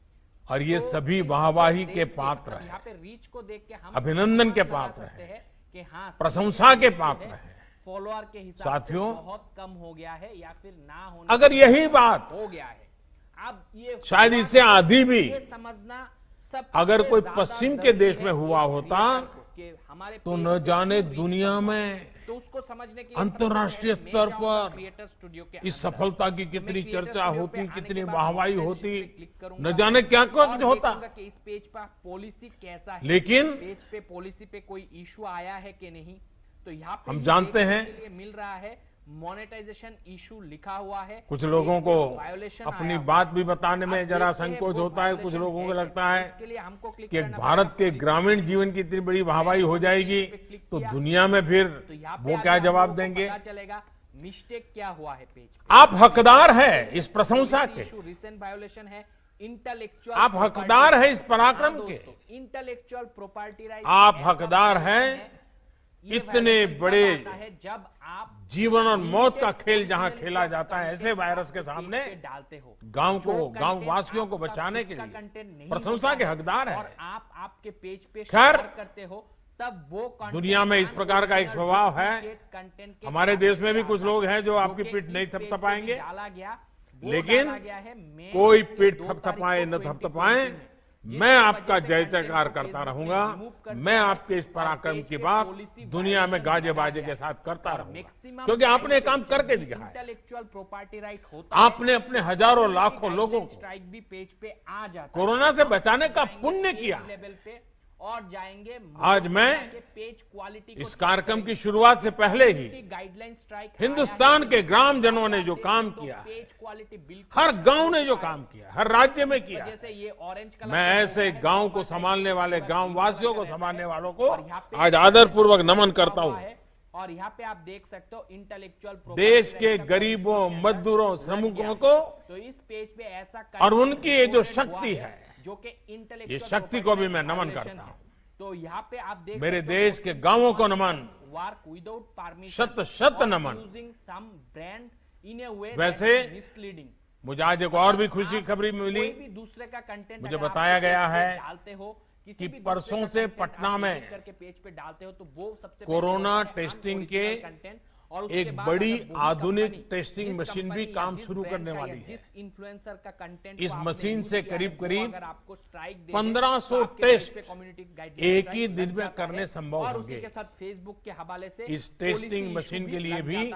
Speaker 1: और ये सभी वाहवाही के पात्र हैं,
Speaker 13: यहाँ पे रीच को देख के हम
Speaker 1: अभिनंदन के पात्र हैं,
Speaker 13: कि हाँ,
Speaker 1: प्रशंसा के पात्र हैं।
Speaker 13: फॉलोअर के हिसाब
Speaker 1: साथियों,
Speaker 13: से बहुत कम हो गया है या फिर ना होने,
Speaker 1: अगर यही बात
Speaker 13: हो गया है, अब ये
Speaker 1: शायद इससे आधी भी
Speaker 13: समझना, सब
Speaker 1: अगर कोई पश्चिम के देश में हुआ होता तो न जाने दुनिया में
Speaker 13: तो उसको समझने के लिए
Speaker 1: अंतर्राष्ट्रीय स्तर पर इस सफलता की कितनी चर्चा होती, कितनी वाहवाही होती, न जाने क्या कुछ होता।
Speaker 13: कि इस पेज पर पॉलिसी कैसा है,
Speaker 1: लेकिन
Speaker 13: पेज पे पॉलिसी पे कोई इशू आया है कि नहीं, तो यहाँ पे
Speaker 1: हम
Speaker 13: ही
Speaker 1: जानते
Speaker 13: देखने
Speaker 1: हैं
Speaker 13: के लिए मिल रहा है मोनेटाइजेशन इशू लिखा हुआ है।
Speaker 1: कुछ लोगों को
Speaker 13: वायोलेशन
Speaker 1: अपनी बात भी बताने में जरा संकोच होता है, कुछ लोगों को लगता है कि भारत के ग्रामीण जीवन की इतनी बड़ी वाहवाही हो जाएगी तो दुनिया में फिर वो क्या जवाब देंगे।
Speaker 13: पता चलेगा मिस्टेक क्या हुआ है पेज
Speaker 1: आप हकदार है इस प्रशंसा के,
Speaker 13: रिसेंट वायोलेशन है इंटेलेक्चुअल,
Speaker 1: आप हकदार है इस पराक्रम के,
Speaker 13: इंटेलेक्चुअल प्रॉपर्टी राइट,
Speaker 1: आप हकदार हैं इतने बड़े
Speaker 13: जब आप
Speaker 1: जीवन और मौत का खेल जहां खेला जाता है ऐसे वायरस के सामने
Speaker 13: डालते हो
Speaker 1: गांव वासियों को बचाने के लिए प्रशंसा के हकदार है।
Speaker 13: और आप आपके पेज पे
Speaker 1: खैर,
Speaker 13: शेयर करते हो तब वो
Speaker 1: दुनिया में इस प्रकार का एक स्वभाव है। हमारे देश में भी कुछ लोग हैं जो आपकी पीठ नहीं थपथपाएंगे, लेकिन कोई पीठ थपथपाए न थपथपाए, मैं आपका जय जयकार करता रहूंगा। मैं आपके इस पराक्रम की बात दुनिया में गाजे बाजे के साथ करता रहूंगा, क्योंकि आपने काम करके दिया है।
Speaker 13: इंटेलेक्चुअल प्रॉपर्टी राइट होता
Speaker 1: आपने अपने हजारों लाखों लोगों को
Speaker 13: स्ट्राइक भी पेज पे आ जाता
Speaker 1: कोरोना से बचाने का पुण्य किया।
Speaker 13: लेवल पे और जाएंगे।
Speaker 1: आज मैं
Speaker 13: पेज क्वालिटी
Speaker 1: इस कार्यक्रम की शुरुआत से पहले ही
Speaker 13: गाइडलाइन स्ट्राइक
Speaker 1: हिंदुस्तान के ग्रामजनों ने जो काम किया,
Speaker 13: पेज क्वालिटी बिल्कुल
Speaker 1: हर गांव ने जो काम किया, हर राज्य में किया,
Speaker 13: जैसे ये ऑरेंज कलर
Speaker 1: मैं ऐसे गांव को संभालने वाले, गांव वासियों को संभालने वालों को आज आदर पूर्वक नमन करता हूं।
Speaker 13: और यहाँ पे आप देख सकते हो इंटेलेक्चुअल
Speaker 1: देश के गरीबों, मजदूरों, श्रमिकों को
Speaker 13: तो इस पेज पे ऐसा
Speaker 1: और उनकी ये जो शक्ति है,
Speaker 13: जो कि
Speaker 1: ये शक्ति को भी मैं नमन करता हूं।
Speaker 13: तो यहाँ पे आप देख
Speaker 1: मेरे देश के गांवों को नमन,
Speaker 13: वर्क विदाउट परमिशन,
Speaker 1: शत नमन।
Speaker 13: यूजिंग सम ब्रांड इन अ वे
Speaker 1: वैसे
Speaker 13: मिसलीडिंग।
Speaker 1: मुझे आज एक और भी खुशी खबरी मिली,
Speaker 13: कोई भी दूसरे का कंटेंट
Speaker 1: मुझे बताया गया है
Speaker 13: डालते हो
Speaker 1: कि परसों से पटना में
Speaker 13: करके पेज पे डालते हो तो वो सबसे
Speaker 1: कोरोना टेस्टिंग के
Speaker 13: कंटेंट और
Speaker 1: एक बड़ी आधुनिक टेस्टिंग मशीन भी काम शुरू करने वाली है।
Speaker 13: जिस इन्फ्लुएंसर का कंटेंट
Speaker 1: इस मशीन से करीब करीब
Speaker 13: अगर आपको स्ट्राइक
Speaker 1: 1500 टेस्ट एक ही दिन में करने संभव
Speaker 13: और
Speaker 1: होंगे।
Speaker 13: उसी के साथ फेसबुक के हवाले से
Speaker 1: इस टेस्टिंग मशीन के लिए भी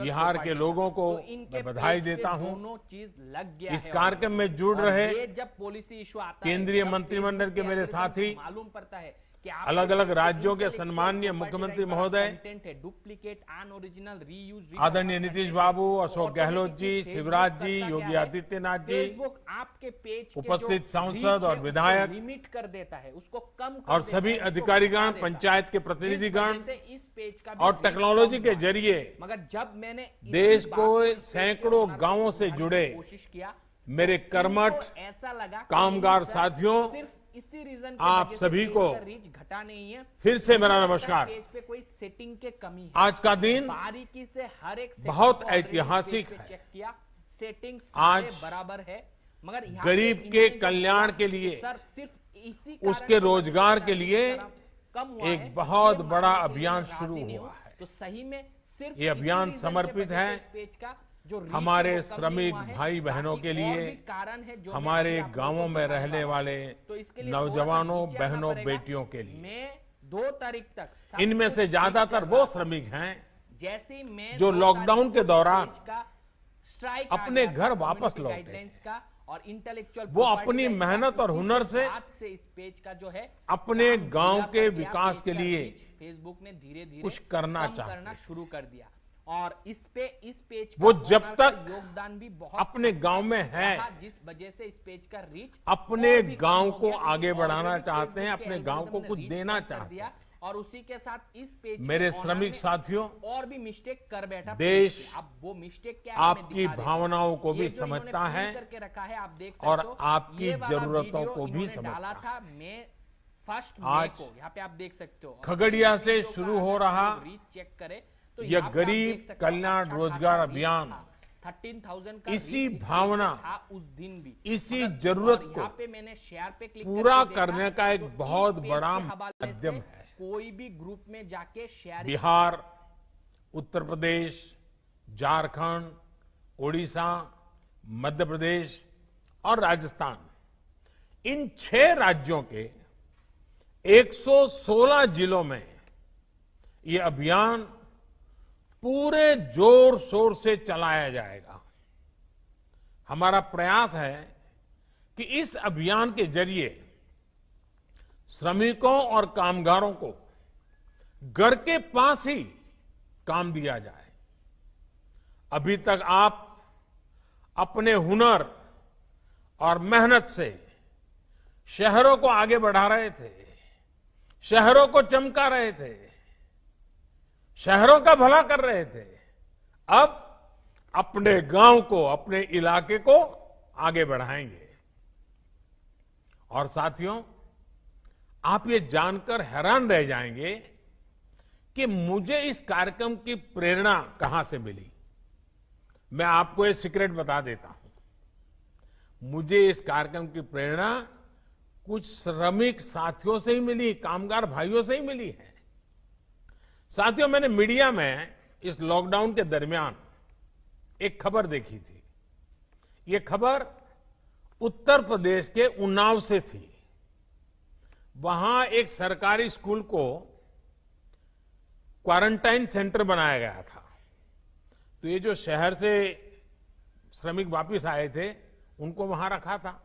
Speaker 1: बिहार के लोगों को मैं बधाई देता हूं।
Speaker 13: दोनों चीज लग गया
Speaker 1: इस कार्यक्रम में जुड़ रहे
Speaker 13: जब पॉलिसी इशू आता
Speaker 1: केंद्रीय मंत्रिमंडल के मेरे साथी,
Speaker 13: मालूम पड़ता है
Speaker 1: अलग अलग राज्यों के सम्मानीय मुख्यमंत्री महोदय,
Speaker 13: डुप्लीकेट अनओरिजिनल रीयूज,
Speaker 1: आदरणीय नीतीश बाबू, अशोक गहलोत जी, शिवराज जी, योगी आदित्यनाथ जी,
Speaker 13: आपके पेज
Speaker 1: उपस्थित सांसद और विधायक,
Speaker 13: लिमिट कर देता है, उसको कम
Speaker 1: और सभी अधिकारीगण, पंचायत के प्रतिनिधिगण
Speaker 13: इस पेज का
Speaker 1: और टेक्नोलॉजी के जरिए
Speaker 13: मगर जब मैंने
Speaker 1: देश को सैकड़ों गांवों से जुड़े
Speaker 13: कोशिश किया,
Speaker 1: मेरे कर्मठ
Speaker 13: ऐसा लगा
Speaker 1: कामगार साथियों,
Speaker 13: इसी रीजन
Speaker 1: आप सभी को
Speaker 13: रीच घटा नहीं है।
Speaker 1: फिर से मेरा नमस्कार।
Speaker 13: पेज पे कोई सेटिंग के कमी है।
Speaker 1: आज का दिन
Speaker 13: बारीकी से हर एक
Speaker 1: बहुत ऐतिहासिक है।
Speaker 13: चेक किया, सेटिंग्स
Speaker 1: आज
Speaker 13: बराबर है, मगर
Speaker 1: गरीब के कल्याण के लिए,
Speaker 13: सर सिर्फ इसी
Speaker 1: उसके रोजगार के लिए
Speaker 13: कम हुआ
Speaker 1: एक बहुत बड़ा अभियान शुरू हुआ है।
Speaker 13: तो सही में सिर्फ
Speaker 1: ये अभियान समर्पित है
Speaker 13: पेज का जो
Speaker 1: हमारे श्रमिक भाई बहनों के लिए, हमारे गांवों में रहने वाले नौजवानों, बहनों, बेटियों के लिए।
Speaker 13: मैं 2 तारीख तक
Speaker 1: इनमें से ज्यादातर वो श्रमिक हैं
Speaker 13: जैसे मैं
Speaker 1: जो लॉकडाउन के दौरान
Speaker 13: स्ट्राइक
Speaker 1: अपने घर वापस लौटे,
Speaker 13: और इंटेलेक्चुअल
Speaker 1: वो अपनी मेहनत और हुनर से
Speaker 13: इस पेज का जो है
Speaker 1: अपने गांव के विकास के लिए
Speaker 13: फेसबुक ने धीरे-धीरे
Speaker 1: कुछ करना
Speaker 13: शुरू कर दिया। और इस पेज
Speaker 1: वो जब तक
Speaker 13: योगदान भी बहुत
Speaker 1: अपने गांव में है,
Speaker 13: जिस वजह से इस पेज का रीच
Speaker 1: अपने गांव को आगे बढ़ाना चाहते हैं, अपने गांव को कुछ देना चाहते हैं।
Speaker 13: और उसी के साथ इस पेज
Speaker 1: मेरे श्रमिक साथियों,
Speaker 13: और भी मिस्टेक कर बैठा
Speaker 1: देश
Speaker 13: अब वो मिस्टेक क्या
Speaker 1: आपकी भावनाओं को भी समझता है
Speaker 13: करके रखा है, आप देख सकते
Speaker 1: और आपकी जरूरतों को भी समझता
Speaker 13: था। मैं फर्स्ट
Speaker 1: आज
Speaker 13: को यहाँ पे आप देख सकते हो
Speaker 1: खगड़िया से शुरू हो रहा
Speaker 13: रीच चेक करे तो
Speaker 1: यह गरीब कल्याण रोजगार अभियान
Speaker 13: 13,000 का
Speaker 1: इसी भावना,
Speaker 13: उस दिन भी
Speaker 1: इसी जरूरत को
Speaker 13: पे मैंने शेयर पे क्लिक
Speaker 1: पूरा करने का एक बहुत बड़ा माध्यम है।
Speaker 13: कोई भी ग्रुप में जाके शेयर,
Speaker 1: बिहार, उत्तर प्रदेश, झारखंड, ओडिशा, मध्य प्रदेश और राजस्थान, इन 6 राज्यों के 116 जिलों में ये अभियान पूरे जोर शोर से चलाया जाएगा। हमारा प्रयास है कि इस अभियान के जरिए श्रमिकों और कामगारों को घर के पास ही काम दिया जाए। अभी तक आप अपने हुनर और मेहनत से शहरों को आगे बढ़ा रहे थे, शहरों को चमका रहे थे, शहरों का भला कर रहे थे। अब अपने गांव को, अपने इलाके को आगे बढ़ाएंगे। और साथियों, आप ये जानकर हैरान रह जाएंगे कि मुझे इस कार्यक्रम की प्रेरणा कहां से मिली। मैं आपको एक सीक्रेट बता देता हूं। मुझे इस कार्यक्रम की प्रेरणा कुछ श्रमिक साथियों से ही मिली, कामगार भाइयों से ही मिली है। साथियों, मैंने मीडिया में इस लॉकडाउन के दरमियान एक खबर देखी थी। ये खबर उत्तर प्रदेश के उन्नाव से थी। वहां एक सरकारी स्कूल को क्वारंटाइन सेंटर बनाया गया था। तो ये जो शहर से श्रमिक वापस आए थे, उनको वहां रखा था।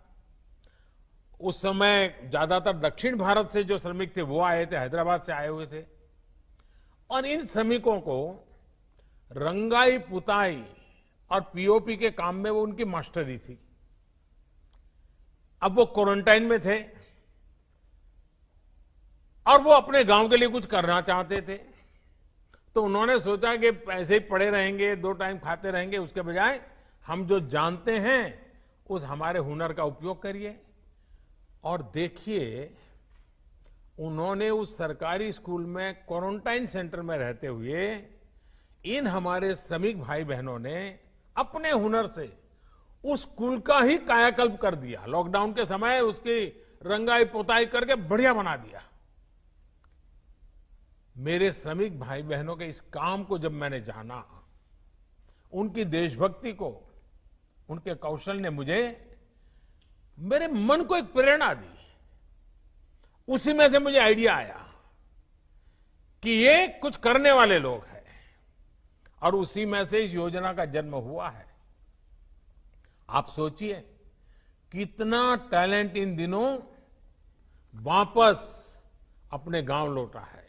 Speaker 1: उस समय ज्यादातर दक्षिण भारत से जो श्रमिक थे वो आए थे, हैदराबाद से आए हुए थे। और इन श्रमिकों को रंगाई पुताई और पीओपी के काम में वो उनकी मास्टरी थी। अब वो क्वारंटाइन में थे और वो अपने गांव के लिए कुछ करना चाहते थे। तो उन्होंने सोचा कि ऐसे ही पड़े रहेंगे, 2 टाइम खाते रहेंगे, उसके बजाय हम जो जानते हैं उस हमारे हुनर का उपयोग करिए। और देखिए, उन्होंने उस सरकारी स्कूल में क्वारंटाइन सेंटर में रहते हुए इन हमारे श्रमिक भाई बहनों ने अपने हुनर से उस स्कूल का ही कायाकल्प कर दिया। लॉकडाउन के समय उसकी रंगाई पोताई करके बढ़िया बना दिया। मेरे श्रमिक भाई बहनों के इस काम को जब मैंने जाना, उनकी देशभक्ति को, उनके कौशल ने मेरे मन को एक प्रेरणा दी। उसी में से मुझे आइडिया आया कि ये कुछ करने वाले लोग हैं, और उसी में से इस योजना का जन्म हुआ है। आप सोचिए कितना टैलेंट इन दिनों वापस अपने गांव लौटा है।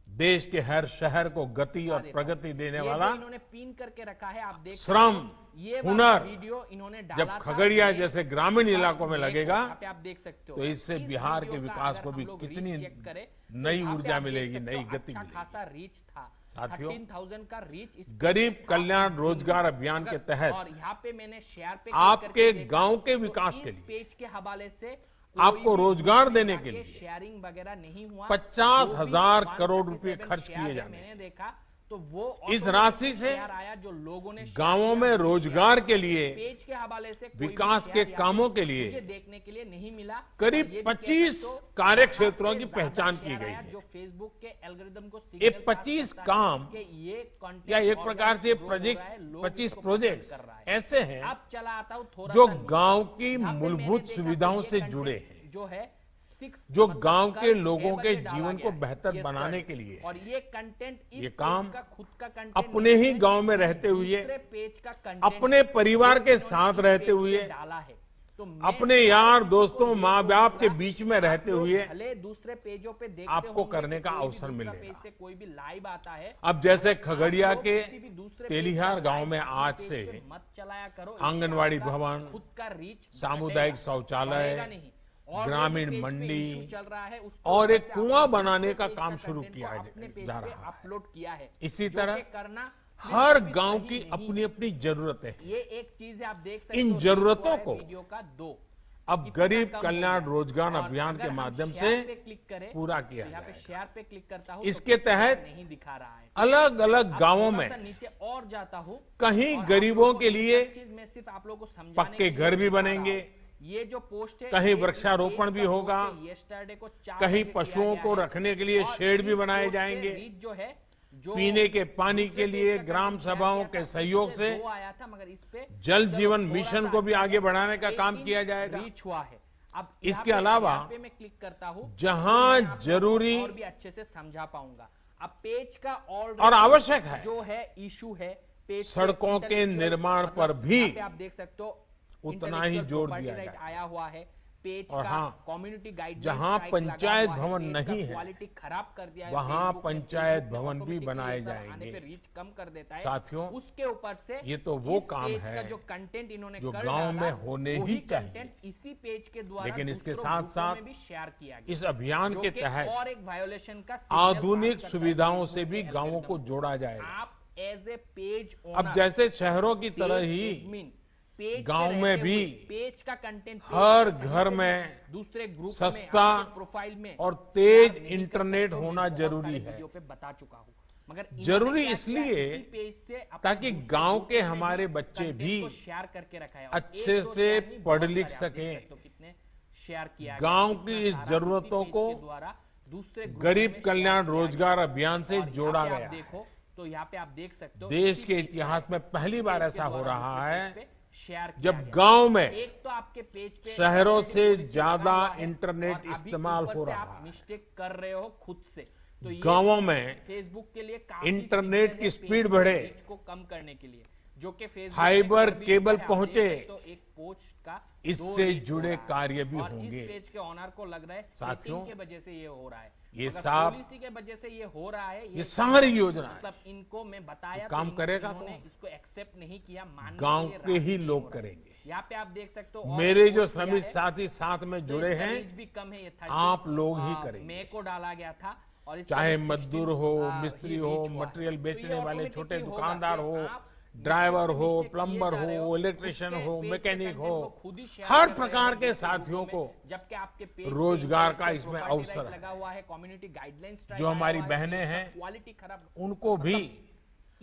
Speaker 1: देश के हर शहर को गति और प्रगति देने वाला
Speaker 13: इन्होंने पिन करके रखा है, आप देख
Speaker 1: श्रम,
Speaker 13: ये
Speaker 1: हुनर
Speaker 13: वीडियो इन्होंने डाला
Speaker 1: जब खगड़िया जैसे ग्रामीण इलाकों में लगेगा,
Speaker 13: आप देख सकते हो,
Speaker 1: तो इससे बिहार के विकास को भी कितनी नई ऊर्जा मिलेगी, नई गति मिलेगी।
Speaker 13: खासा रीच था
Speaker 1: साथियों,
Speaker 13: 13,000 का रीच इस
Speaker 1: गरीब कल्याण रोजगार अभियान के तहत
Speaker 13: और यहाँ पे मैंने शेयर पे
Speaker 1: आपके गांव के विकास के लिए,
Speaker 13: पेज के हवाले से
Speaker 1: आपको रोजगार देने के लिए
Speaker 13: शेयरिंग वगैरह नहीं हुआ।
Speaker 1: 50,000 करोड़ रुपए खर्च किए जाने।
Speaker 13: मैंने देखा तो वो
Speaker 1: इस राशि से
Speaker 13: आया जो लोगों ने
Speaker 1: गांवों में रोजगार के लिए,
Speaker 13: पेज के हवाले से
Speaker 1: विकास के कामों के लिए
Speaker 13: मुझे देखने के लिए नहीं मिला।
Speaker 1: करीब 25 कार्य क्षेत्रों की पहचान की गई है।
Speaker 13: जो फेसबुक के एल्गोरिदम को
Speaker 1: ये 25 काम या एक प्रकार से 25 प्रोजेक्ट ऐसे हैं
Speaker 13: अब चला आता हूं थोड़ा
Speaker 1: जो गांव की मूलभूत सुविधाओं से जुड़े हैं,
Speaker 13: जो है
Speaker 1: जो गांव के लोगों के जीवन को बेहतर बनाने के लिए।
Speaker 13: और ये कंटेंट,
Speaker 1: ये काम
Speaker 13: खुद का कंटेंट
Speaker 1: अपने ही गांव में रहते हुए,
Speaker 13: पेज का कंटेंट
Speaker 1: अपने परिवार के साथ रहते हुए,
Speaker 13: डाला है। तो
Speaker 1: अपने यार दोस्तों, माँ बाप के बीच में रहते हुए
Speaker 13: भले दूसरे पेजों पे देखते
Speaker 1: आपको करने का अवसर मिलेगा।
Speaker 13: पेज से कोई भी लाइव आता है,
Speaker 1: अब जैसे खगड़िया के तेलिहार गांव में आज से
Speaker 13: मत चलाया करो।
Speaker 1: आंगनवाड़ी भवन,
Speaker 13: खुद का रीच,
Speaker 1: सामुदायिक शौचालय, ग्रामीण मंडी
Speaker 13: चल रहा है,
Speaker 1: और एक कुआं बनाने का काम शुरू किया जा रहा है।
Speaker 13: अपलोड किया है।
Speaker 1: इसी तरह
Speaker 13: करना
Speaker 1: हर गांव की अपनी अपनी जरूरतें हैं।
Speaker 13: ये एक चीज है, आप देख सकते
Speaker 1: इन जरूरतों को
Speaker 13: वीडियो का 2
Speaker 1: अब गरीब कल्याण रोजगार अभियान के माध्यम से पूरा किया
Speaker 13: यहाँ पे शेयर पे क्लिक करता हूँ,
Speaker 1: इसके तहत
Speaker 13: नहीं दिखा रहा है।
Speaker 1: अलग अलग गांवों में
Speaker 13: नीचे और जाता हूँ,
Speaker 1: कहीं गरीबों के लिए
Speaker 13: मैं सिर्फ आप लोगों को समझाने
Speaker 1: पक्के घर भी बनेंगे,
Speaker 13: ये जो पोस्ट है,
Speaker 1: कहीं वृक्षारोपण भी होगा, कहीं पशुओं को रखने के लिए शेड भी बनाए जाएंगे,
Speaker 13: जो है
Speaker 1: पीने के पानी के लिए ग्राम सभाओं के सहयोग से
Speaker 13: आया था, मगर इस पे
Speaker 1: जल जीवन मिशन को भी आगे बढ़ाने का काम किया जाएगा।
Speaker 13: रीच हुआ है। अब
Speaker 1: इसके अलावा
Speaker 13: मैं क्लिक करता हूँ,
Speaker 1: जहां जरूरी
Speaker 13: और भी अच्छे से समझा पाऊंगा। अब पेज का
Speaker 1: और आवश्यक है
Speaker 13: जो है इशू है, पेज
Speaker 1: सड़कों के निर्माण पर भी
Speaker 13: आप देख सकते हो
Speaker 1: उतना ही जोर दिया जाए।
Speaker 13: आया हुआ है। पेज
Speaker 1: और
Speaker 13: का
Speaker 1: हाँ,
Speaker 13: कम्युनिटी गाइडलाइन
Speaker 1: जहाँ पंचायत भवन नहीं है,
Speaker 13: क्वालिटी खराब कर दिया है,
Speaker 1: वहाँ
Speaker 13: Facebook ने,
Speaker 1: पंचायत
Speaker 13: Facebook ने
Speaker 1: भवन भी
Speaker 13: automatically
Speaker 1: बनाए
Speaker 13: ये सब आने
Speaker 1: जाएंगे।
Speaker 13: पे रीच कम कर देता है।
Speaker 1: साथियों,
Speaker 13: उसके ऊपर से
Speaker 1: ये तो वो
Speaker 13: इस
Speaker 1: काम
Speaker 13: पेज
Speaker 1: है
Speaker 13: का जो कंटेंट इन्होंने
Speaker 1: जो
Speaker 13: कर
Speaker 1: गांव में
Speaker 13: डाला,
Speaker 1: होने
Speaker 13: वही
Speaker 1: ही चाहिए।
Speaker 13: कंटेंट इसी पेज के द्वारा
Speaker 1: लेकिन इसके
Speaker 13: दूसरों
Speaker 1: साथ
Speaker 13: ग्रुपों
Speaker 1: साथ
Speaker 13: में भी शेयर किया गया,
Speaker 1: इस अभियान
Speaker 13: जो
Speaker 1: के
Speaker 13: कि
Speaker 1: तहत
Speaker 13: और एक वायोलेशन का signal
Speaker 1: आधुनिक
Speaker 13: pass करता है
Speaker 1: सुविधाओं
Speaker 13: Facebook
Speaker 1: से भी
Speaker 13: के
Speaker 1: गांवों को
Speaker 13: algorithm।
Speaker 1: जोड़ा जाएगा।
Speaker 13: आप एज ए पेज
Speaker 1: अब जैसे शहरों की तरह ही गांव में भी
Speaker 13: पेज का कंटेंट
Speaker 1: हर घर में
Speaker 13: दूसरे ग्रुप
Speaker 1: सस्ता
Speaker 13: में, प्रोफाइल में
Speaker 1: और तेज इंटरनेट होना जरूरी है।
Speaker 13: वीडियो पे बता चुका हूं, मगर
Speaker 1: जरूरी इसलिए ताकि गांव के हमारे बच्चे भी
Speaker 13: शेयर करके रखा है,
Speaker 1: अच्छे से पढ़ लिख सकें,
Speaker 13: कितने शेयर किया
Speaker 1: गांव की इस जरूरतों को
Speaker 13: दूसरे
Speaker 1: गरीब कल्याण रोजगार अभियान से जोड़ा गया।
Speaker 13: देखो तो यहाँ पे आप देख सकते हो
Speaker 1: देश के इतिहास में पहली बार ऐसा हो रहा है
Speaker 13: शेयर
Speaker 1: जब गांव में
Speaker 13: एक तो आपके पेज पे
Speaker 1: शहरों से ज्यादा इंटरनेट इस्तेमाल हो रहा
Speaker 13: आप मिस्टेक कर रहे हो खुद से, तो ये
Speaker 1: गांवों में
Speaker 13: फेसबुक के लिए काफी
Speaker 1: इंटरनेट
Speaker 13: सिग्नल
Speaker 1: की
Speaker 13: है
Speaker 1: स्पीड
Speaker 13: पेज
Speaker 1: बढ़े,
Speaker 13: को कम करने के लिए, जो कि फेसबुक
Speaker 1: फाइबर
Speaker 13: में
Speaker 1: केबल
Speaker 13: आप देख
Speaker 1: पहुंचे,
Speaker 13: सकते हो, एक पोस्ट का
Speaker 1: इससे
Speaker 13: 2 रीच हो
Speaker 1: जुड़े
Speaker 13: रहा है।
Speaker 1: कार्य भी
Speaker 13: और
Speaker 1: होंगे।
Speaker 13: इस पेज के ऑनर को लग रहा है
Speaker 1: साथियों,
Speaker 13: सेटिंग के वजह से ये हो रहा है,
Speaker 1: ये
Speaker 13: मगर
Speaker 1: सब
Speaker 13: पॉलिसी के वजह से ये हो रहा है।
Speaker 1: ये सारी योजनाएं
Speaker 13: मतलब इनको मैं बताया
Speaker 1: काम करेगा
Speaker 13: इन्होंने
Speaker 1: कौन?
Speaker 13: इसको एक्सेप्ट नहीं किया, मानने
Speaker 1: गांव
Speaker 13: लिए
Speaker 1: के ही
Speaker 13: राजी
Speaker 1: लोग
Speaker 13: नहीं हो रहे।
Speaker 1: करेंगे।
Speaker 13: यहाँ पे आप देख सकते हो
Speaker 1: मेरे जो श्रमिक साथी साथ में
Speaker 13: तो
Speaker 1: जुड़े
Speaker 13: इसका
Speaker 1: हैं,
Speaker 13: रीच भी कम है, ये 30
Speaker 1: आप लोग ही करेंगे।
Speaker 13: मई को डाला गया था और इसका
Speaker 1: चाहे
Speaker 13: भी
Speaker 1: मजदूर
Speaker 13: 16
Speaker 1: हो,
Speaker 13: ही
Speaker 1: मिस्त्री हो,
Speaker 13: रीच हुआ है।
Speaker 1: मटेरियल
Speaker 13: तो
Speaker 1: बेचने
Speaker 13: ये
Speaker 1: वाले छोटे
Speaker 13: automatically होगा
Speaker 1: दुकानदार
Speaker 13: कि
Speaker 1: हो,
Speaker 13: आप
Speaker 1: ड्राइवर हो,
Speaker 13: mistake
Speaker 1: प्लम्बर
Speaker 13: किए जा रहे
Speaker 1: हो, इलेक्ट्रिशियन
Speaker 13: उसके
Speaker 1: हो,
Speaker 13: पेज के
Speaker 1: मैकेनिक
Speaker 13: content
Speaker 1: हो,
Speaker 13: को खुद ही share
Speaker 1: हर
Speaker 13: कर रहे
Speaker 1: प्रकार
Speaker 13: हो
Speaker 1: के
Speaker 13: दूसरे
Speaker 1: साथियों
Speaker 13: ग्रुपों
Speaker 1: को
Speaker 13: में, जबकि आपके पेज पे
Speaker 1: रोजगार का
Speaker 13: intellectual
Speaker 1: इसमें
Speaker 13: property
Speaker 1: अवसर
Speaker 13: right
Speaker 1: है।
Speaker 13: लगा हुआ है, कम्युनिटी गाइडलाइंस
Speaker 1: जो हमारी बहनें हैं,
Speaker 13: क्वालिटी खराब,
Speaker 1: उनको भी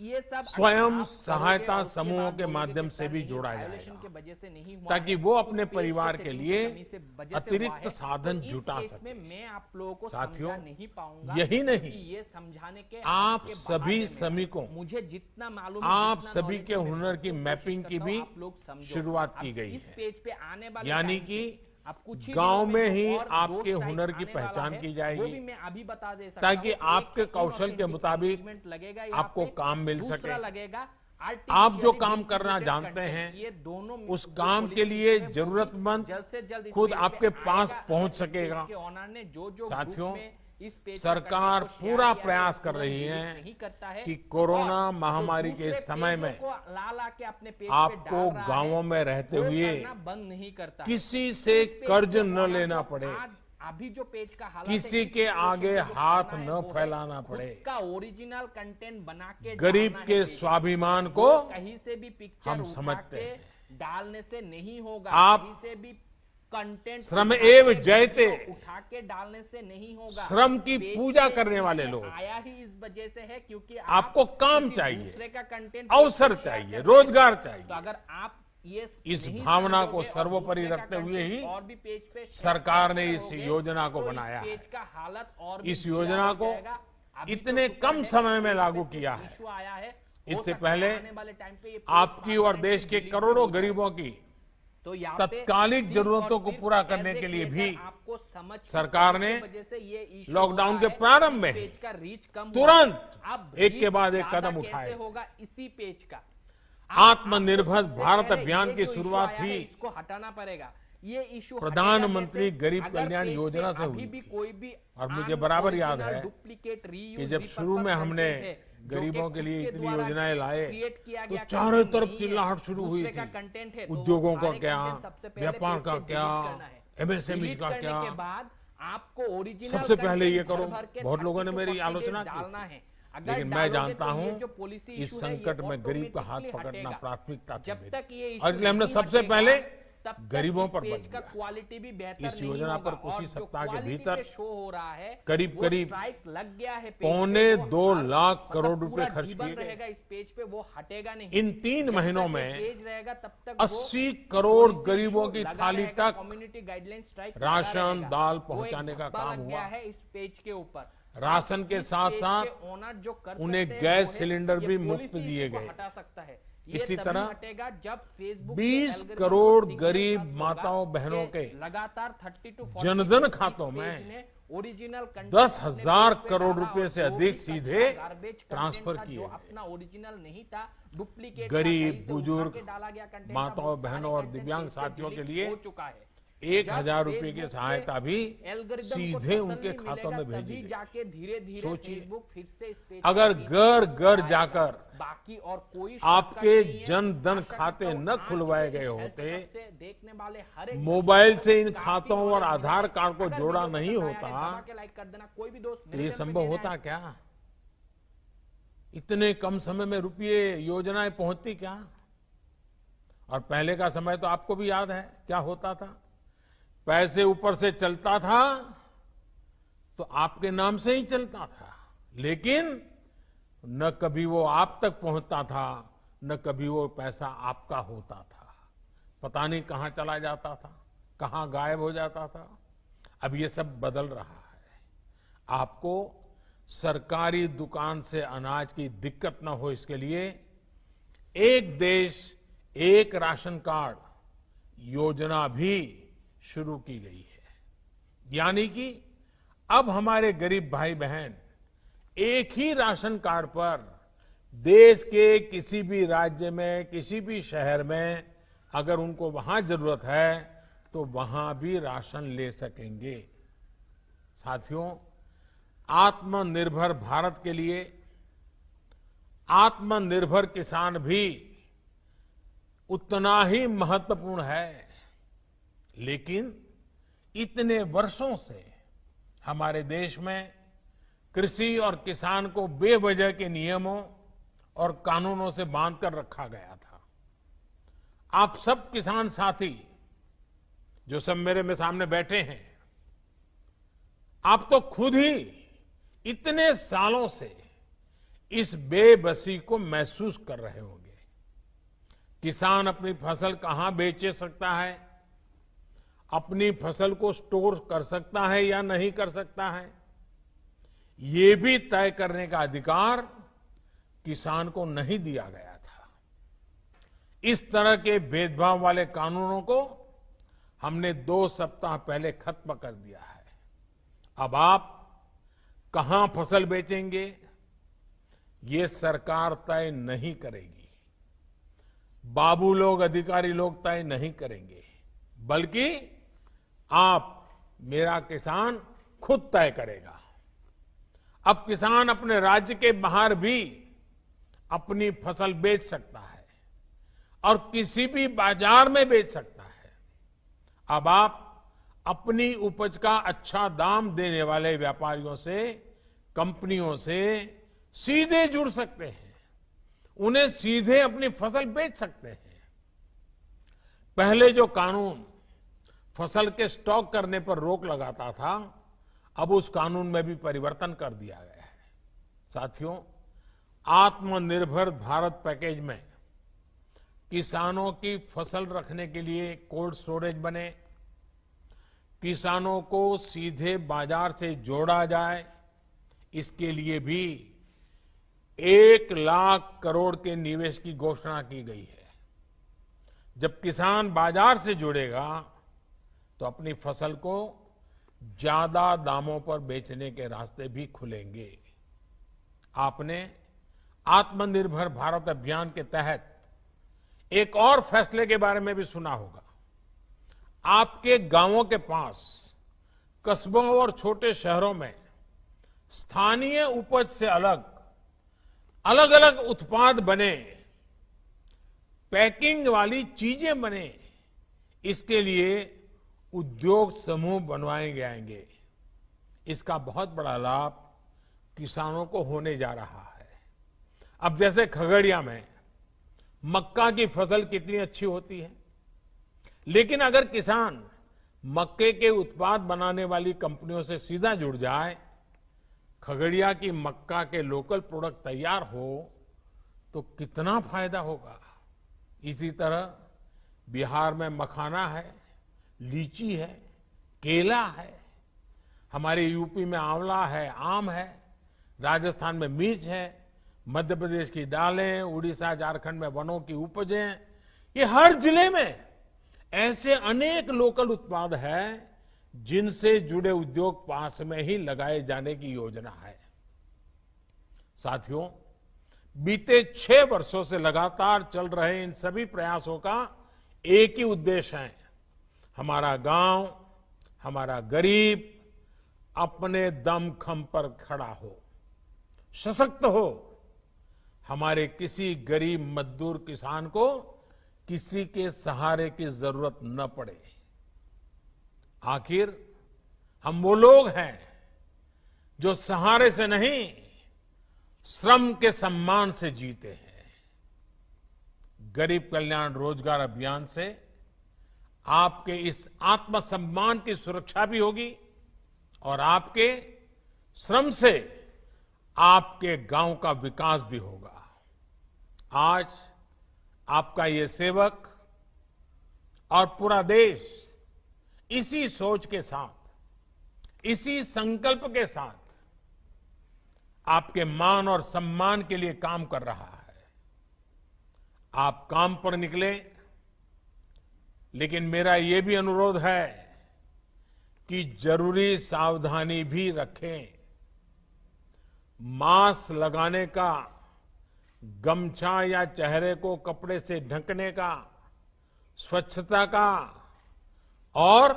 Speaker 13: ये सब
Speaker 1: स्वयं
Speaker 13: आप
Speaker 1: सहायता
Speaker 13: करोगे और उसके
Speaker 1: समूहों
Speaker 13: बाद
Speaker 1: के
Speaker 13: बोलोगे
Speaker 1: माध्यम
Speaker 13: कि
Speaker 1: से
Speaker 13: सर
Speaker 1: भी
Speaker 13: नहीं,
Speaker 1: जोड़ा
Speaker 13: violation
Speaker 1: जाएगा,
Speaker 13: के वजह से नहीं हुआ
Speaker 1: ताकि
Speaker 13: है,
Speaker 1: वो
Speaker 13: उस
Speaker 1: अपने
Speaker 13: पेज
Speaker 1: परिवार
Speaker 13: पे
Speaker 1: के
Speaker 13: setting
Speaker 1: लिए
Speaker 13: कमी से वजह से हुआ
Speaker 1: अतिरिक्त
Speaker 13: है।
Speaker 1: साधन
Speaker 13: तो इस
Speaker 1: जुटा
Speaker 13: केस
Speaker 1: सके।
Speaker 13: में मैं आप लोगों को
Speaker 1: साथियों,
Speaker 13: समझा नहीं पाऊंगा,
Speaker 1: यही नहीं,
Speaker 13: क्योंकि ये समझाने के
Speaker 1: आप
Speaker 13: आपके
Speaker 1: सभी
Speaker 13: बहाने में
Speaker 1: श्रमिकों,
Speaker 13: मुझे जितना मालूम है,
Speaker 1: आप
Speaker 13: जितना
Speaker 1: सभी
Speaker 13: knowledge
Speaker 1: के
Speaker 13: है, मैं
Speaker 1: हुनर की
Speaker 13: कोशिश
Speaker 1: मैपिंग की
Speaker 13: करता
Speaker 1: भी
Speaker 13: हूं, आप लोग समझो।
Speaker 1: शुरुआत
Speaker 13: अब
Speaker 1: की गई
Speaker 13: इस
Speaker 1: है।
Speaker 13: पेज पे आने वाले
Speaker 1: यानी
Speaker 13: time
Speaker 1: कि
Speaker 13: पे आप कुछ ही
Speaker 1: गांव
Speaker 13: दिनों
Speaker 1: में
Speaker 13: जो
Speaker 1: ही
Speaker 13: और
Speaker 1: आपके
Speaker 13: दो
Speaker 1: हुनर
Speaker 13: strike
Speaker 1: की
Speaker 13: आने वाला
Speaker 1: पहचान
Speaker 13: है,
Speaker 1: की
Speaker 13: वो
Speaker 1: जाएगी,
Speaker 13: भी मैं अभी बता दे सकता
Speaker 1: ताकि
Speaker 13: हूं। एक
Speaker 1: आपके कौशल के मुताबिक
Speaker 13: engagement लगेगा यहाँ
Speaker 1: आपको
Speaker 13: पे,
Speaker 1: काम मिल
Speaker 13: दूसरा
Speaker 1: सके।
Speaker 13: लगेगा
Speaker 1: आप जो
Speaker 13: artificially
Speaker 1: काम करना
Speaker 13: distributed
Speaker 1: जानते
Speaker 13: content।
Speaker 1: हैं,
Speaker 13: ये दोनों
Speaker 1: उस
Speaker 13: जो
Speaker 1: काम
Speaker 13: policy
Speaker 1: के लिए
Speaker 13: है, वो भी
Speaker 1: जरूरतमंद
Speaker 13: जल्द से जल्द इस
Speaker 1: खुद
Speaker 13: पेज पे
Speaker 1: आपके पास
Speaker 13: आएगा।
Speaker 1: पहुंच
Speaker 13: इस पेज
Speaker 1: सकेगा।
Speaker 13: के owner ने जो
Speaker 1: साथियों,
Speaker 13: ग्रुप में इस पेज
Speaker 1: सरकार
Speaker 13: पर content को
Speaker 1: पूरा
Speaker 13: share किया
Speaker 1: प्रयास
Speaker 13: है,
Speaker 1: कर
Speaker 13: वो
Speaker 1: रही
Speaker 13: delete
Speaker 1: है
Speaker 13: नहीं करता है,
Speaker 1: कि कोरोना
Speaker 13: और
Speaker 1: महामारी
Speaker 13: जो
Speaker 1: के
Speaker 13: दूसरे
Speaker 1: समय में
Speaker 13: पेजों को ला के अपने पेज पे
Speaker 1: आपको
Speaker 13: डाल रहा है,
Speaker 1: गांवों में रहते
Speaker 13: वो
Speaker 1: हुए
Speaker 13: करना बंद नहीं करता है।
Speaker 1: किसी से
Speaker 13: इस पेज
Speaker 1: कर्ज
Speaker 13: के
Speaker 1: न
Speaker 13: owner
Speaker 1: लेना
Speaker 13: को
Speaker 1: पड़े,
Speaker 13: आज अभी जो पेज का हालत
Speaker 1: किसी
Speaker 13: है, इस
Speaker 1: के
Speaker 13: situation
Speaker 1: आगे
Speaker 13: में जो
Speaker 1: हाथ
Speaker 13: करना है,
Speaker 1: न
Speaker 13: वो है
Speaker 1: फैलाना
Speaker 13: खुद
Speaker 1: पड़े।
Speaker 13: का ओरिजिनल कंटेंट बना के
Speaker 1: गरीब
Speaker 13: डालना है
Speaker 1: के
Speaker 13: पेज पे।
Speaker 1: स्वाभिमान
Speaker 13: वो
Speaker 1: को
Speaker 13: कहीं से भी पिक्चर
Speaker 1: हम
Speaker 13: उठा
Speaker 1: समझते
Speaker 13: के
Speaker 1: हैं।
Speaker 13: डालने से नहीं होगा,
Speaker 1: आप
Speaker 13: कहीं से भी कंटेंट
Speaker 1: श्रम एव जयते,
Speaker 13: उठा के डालने से नहीं होगा।
Speaker 1: श्रम की
Speaker 13: पेज
Speaker 1: पूजा
Speaker 13: पे
Speaker 1: करने वाले
Speaker 13: issue
Speaker 1: लोग,
Speaker 13: आया ही इस वजह से है क्योंकि
Speaker 1: आपको काम
Speaker 13: किसी
Speaker 1: चाहिए,
Speaker 13: दूसरे का कंटेंट
Speaker 1: अवसर चाहिए, रोजगार चाहिए।
Speaker 13: तो अगर आप ये
Speaker 1: इस
Speaker 13: नहीं
Speaker 1: भावना को
Speaker 13: समझोगे और
Speaker 1: सर्वोपरि
Speaker 13: दूसरे का
Speaker 1: रखते हुए ही
Speaker 13: कंटेंट और भी पेज पे share
Speaker 1: सरकार ने
Speaker 13: करते
Speaker 1: इस
Speaker 13: रहोगे,
Speaker 1: योजना को
Speaker 13: तो इस
Speaker 1: बनाया है।
Speaker 13: पेज का हालत और भी
Speaker 1: इस
Speaker 13: बुरा
Speaker 1: योजना
Speaker 13: हो
Speaker 1: को
Speaker 13: जाएगा। अभी
Speaker 1: इतने
Speaker 13: तो
Speaker 1: कम
Speaker 13: शुक्र है
Speaker 1: समय में
Speaker 13: कि
Speaker 1: लागू
Speaker 13: इस पे
Speaker 1: किया है।
Speaker 13: issue आया है। हो
Speaker 1: इससे
Speaker 13: सकता है
Speaker 1: पहले
Speaker 13: आने वाले time पे ये पेज
Speaker 1: आपकी और देश के
Speaker 13: delete
Speaker 1: करोड़ों
Speaker 13: हो जाए।
Speaker 1: गरीबों की
Speaker 13: तो यहाँ पे
Speaker 1: तत्कालिक
Speaker 13: सिर्फ
Speaker 1: जरूरतों
Speaker 13: और
Speaker 1: को
Speaker 13: सिर्फ
Speaker 1: पूरा
Speaker 13: as
Speaker 1: करने
Speaker 13: a
Speaker 1: के लिए
Speaker 13: creator
Speaker 1: भी
Speaker 13: आपको समझ की
Speaker 1: सरकार
Speaker 13: कमी
Speaker 1: ने
Speaker 13: की वजह से ये issue
Speaker 1: लॉकडाउन
Speaker 13: हो
Speaker 1: के
Speaker 13: रहा है।
Speaker 1: प्रारंभ
Speaker 13: इस
Speaker 1: में
Speaker 13: पेज का रीच कम हुआ।
Speaker 1: तुरंत
Speaker 13: अब
Speaker 1: एक के
Speaker 13: reach
Speaker 1: बाद एक
Speaker 13: ज्यादा
Speaker 1: कदम
Speaker 13: कैसे
Speaker 1: उठाए।
Speaker 13: होगा इसी पेज का।
Speaker 1: आत्मनिर्भर भारत
Speaker 13: पहले
Speaker 1: अभियान
Speaker 13: ये
Speaker 1: की
Speaker 13: जो issue
Speaker 1: शुरुआत
Speaker 13: आया है,
Speaker 1: ही
Speaker 13: इसको हटाना पड़ेगा। ये इशू
Speaker 1: प्रधानमंत्री गरीब कल्याण योजना से हुई
Speaker 13: भी
Speaker 1: थी।
Speaker 13: कोई भी
Speaker 1: और मुझे बराबर याद है
Speaker 13: डुप्लीकेट
Speaker 1: कि जब शुरू में हमने गरीबों के लिए इतनी योजनाएं लाए तो चारों तरफ चिल्लाहट शुरू हुई थी। उद्योगों का क्या, व्यापार का क्या, एमएसएमई का क्या,
Speaker 13: आपको ओरिजिनल
Speaker 1: सबसे पहले ये करो। बहुत लोगों ने मेरी आलोचना की, लेकिन मैं जानता हूं इस संकट में गरीब का हाथ पकड़ना प्राथमिकता थी मेरी, और इसलिए हमने सबसे पहले गरीबों पर बल दिया।
Speaker 13: क्वालिटी भी बेहतर
Speaker 1: इस योजना पर कुछ ही सप्ताह के भीतर
Speaker 13: शो हो रहा है,
Speaker 1: करीब करीब
Speaker 13: लग गया है,
Speaker 1: 2.25 लाख करोड़ रुपए खर्च किए गए।
Speaker 13: रहेगा इस पेज पे, वो हटेगा नहीं।
Speaker 1: इन 3 महीनों में
Speaker 13: पेज रहेगा तब तक
Speaker 1: 80 करोड़ गरीबों की थाली तक
Speaker 13: कम्युनिटी गाइडलाइन स्ट्राइक
Speaker 1: राशन दाल पहुंचाने का काम हुआ
Speaker 13: है इस पेज के ऊपर।
Speaker 1: राशन के साथ साथ उन्हें गैस सिलेंडर भी मुफ्त दिए गए।
Speaker 13: हटा सकता है।
Speaker 1: इसी तरह
Speaker 13: हटेगा जब फेसबुक
Speaker 1: 20 करोड़ गरीब माताओं बहनों के
Speaker 13: लगातार 30 to 40
Speaker 1: जनधन खातों में
Speaker 13: ओरिजिनल
Speaker 1: 10,000 करोड़ रुपए से अधिक सीधे ट्रांसफर किए गए।
Speaker 13: अपना ओरिजिनल नहीं था, डुप्लीकेट
Speaker 1: गरीब बुजुर्ग माताओं बहनों और दिव्यांग साथियों के लिए
Speaker 13: हो चुका है।
Speaker 1: 1,000 रुपए की सहायता भी सीधे उनके खातों में भेजी गई।
Speaker 13: जाके धीरे धीरे
Speaker 1: सोचिए,
Speaker 13: फेसबुक फिर से इस पेज
Speaker 1: अगर घर घर जाकर
Speaker 13: बाकी और कोई
Speaker 1: आपके जन धन खाते न खुलवाए गए होते,
Speaker 13: देखने वाले हर
Speaker 1: मोबाइल से इन खातों और आधार कार्ड को जोड़ा नहीं होता,
Speaker 13: लाइक कर देना, कोई भी दोस्त
Speaker 1: तो ये संभव होता क्या? इतने कम समय में रुपये योजनाएं पहुंचती क्या? और पहले का समय तो आपको भी याद है क्या होता था। पैसे ऊपर से चलता था तो आपके नाम से ही चलता था, लेकिन न कभी वो आप तक पहुंचता था, न कभी वो पैसा आपका होता था। पता नहीं कहां चला जाता था, कहां गायब हो जाता था। अब ये सब बदल रहा है। आपको सरकारी दुकान से अनाज की दिक्कत न हो, इसके लिए एक देश एक राशन कार्ड योजना भी शुरू की गई है। यानी कि अब हमारे गरीब भाई बहन एक ही राशन कार्ड पर देश के किसी भी राज्य में, किसी भी शहर में अगर उनको वहां जरूरत है तो वहां भी राशन ले सकेंगे। साथियों, आत्मनिर्भर भारत के लिए आत्मनिर्भर किसान भी उतना ही महत्वपूर्ण है। लेकिन इतने वर्षों से हमारे देश में कृषि और किसान को बेवजह के नियमों और कानूनों से बांधकर रखा गया था। आप सब किसान साथी जो सब मेरे सामने बैठे हैं, आप तो खुद ही इतने सालों से इस बेबसी को महसूस कर रहे होंगे। किसान अपनी फसल कहां बेच सकता है, अपनी फसल को स्टोर कर सकता है या नहीं कर सकता है, ये भी तय करने का अधिकार किसान को नहीं दिया गया था। इस तरह के भेदभाव वाले कानूनों को हमने 2 सप्ताह पहले खत्म कर दिया है। अब आप कहां फसल बेचेंगे, ये सरकार तय नहीं करेगी, बाबू लोग, अधिकारी लोग तय नहीं करेंगे, बल्कि आप, मेरा किसान खुद तय करेगा। अब किसान अपने राज्य के बाहर भी अपनी फसल बेच सकता है और किसी भी बाजार में बेच सकता है। अब आप अपनी उपज का अच्छा दाम देने वाले व्यापारियों से, कंपनियों से सीधे जुड़ सकते हैं, उन्हें सीधे अपनी फसल बेच सकते हैं। पहले जो कानून फसल के स्टॉक करने पर रोक लगाता था, अब उस कानून में भी परिवर्तन कर दिया गया है। साथियों, आत्मनिर्भर भारत पैकेज में किसानों की फसल रखने के लिए कोल्ड स्टोरेज बने, किसानों को सीधे बाजार से जोड़ा जाए, इसके लिए भी 1 लाख करोड़ के निवेश की घोषणा की गई है। जब किसान बाजार से जुड़ेगा तो अपनी फसल को ज्यादा दामों पर बेचने के रास्ते भी खुलेंगे। आपने आत्मनिर्भर भारत अभियान के तहत एक और फैसले के बारे में भी सुना होगा। आपके गांवों के पास, कस्बों और छोटे शहरों में स्थानीय उपज से अलग अलग उत्पाद बने, पैकिंग वाली चीजें बने, इसके लिए उद्योग समूह बनवाए जाएंगे। इसका बहुत बड़ा लाभ किसानों को होने जा रहा है। अब जैसे खगड़िया में मक्का की फसल कितनी अच्छी होती है, लेकिन अगर किसान मक्के के उत्पाद बनाने वाली कंपनियों से सीधा जुड़ जाए, खगड़िया की मक्का के लोकल प्रोडक्ट तैयार हो, तो कितना फायदा होगा। इसी तरह बिहार में मखाना है, लीची है, केला है, हमारे यूपी में आंवला है, आम है, राजस्थान में मिर्च है, मध्य प्रदेश की दालें, उड़ीसा झारखंड में वनों की उपजें, ये हर जिले में ऐसे अनेक लोकल उत्पाद हैं जिनसे जुड़े उद्योग पास में ही लगाए जाने की योजना है। साथियों, बीते 6 वर्षों से लगातार चल रहे इन सभी प्रयासों का एक ही उद्देश्य है, हमारा गांव, हमारा गरीब अपने दमखम पर खड़ा हो, सशक्त हो, हमारे किसी गरीब मजदूर किसान को किसी के सहारे की जरूरत न पड़े। आखिर हम वो लोग हैं जो सहारे से नहीं, श्रम के सम्मान से जीते हैं। गरीब कल्याण रोजगार अभियान से आपके इस आत्मसम्मान की सुरक्षा भी होगी और आपके श्रम से आपके गांव का विकास भी होगा। आज आपका ये सेवक और पूरा देश इसी सोच के साथ, इसी संकल्प के साथ आपके मान और सम्मान के लिए काम कर रहा है। आप काम पर निकले, लेकिन मेरा ये भी अनुरोध है कि जरूरी सावधानी भी रखें। मास्क लगाने का, गमछा या चेहरे को कपड़े से ढकने का, स्वच्छता का और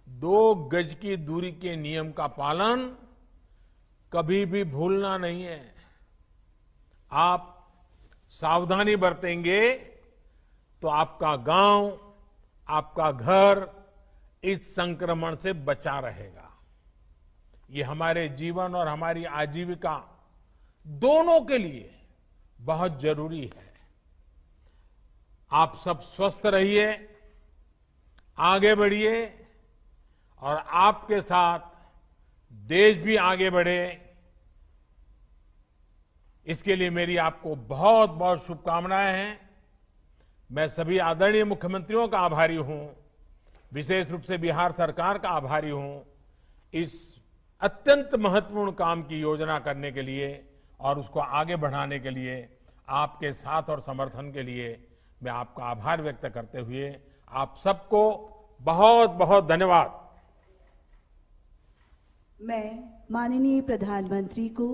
Speaker 1: 2 गज की दूरी के नियम का पालन कभी भी भूलना नहीं है। आप सावधानी बरतेंगे तो आपका गांव, आपका घर इस संक्रमण से बचा रहेगा। ये हमारे जीवन और हमारी आजीविका दोनों के लिए बहुत जरूरी है। आप सब स्वस्थ रहिए, आगे बढ़िए और आपके साथ देश भी आगे बढ़े। इसके लिए मेरी आपको बहुत बहुत शुभकामनाएं हैं। मैं सभी आदरणीय मुख्यमंत्रियों का आभारी हूं, विशेष रूप से बिहार सरकार का आभारी हूं इस अत्यंत महत्वपूर्ण काम की योजना करने के लिए और उसको आगे बढ़ाने के लिए। आपके साथ और समर्थन के लिए मैं आपका आभार व्यक्त करते हुए आप सबको बहुत बहुत धन्यवाद।
Speaker 11: मैं माननीय प्रधानमंत्री को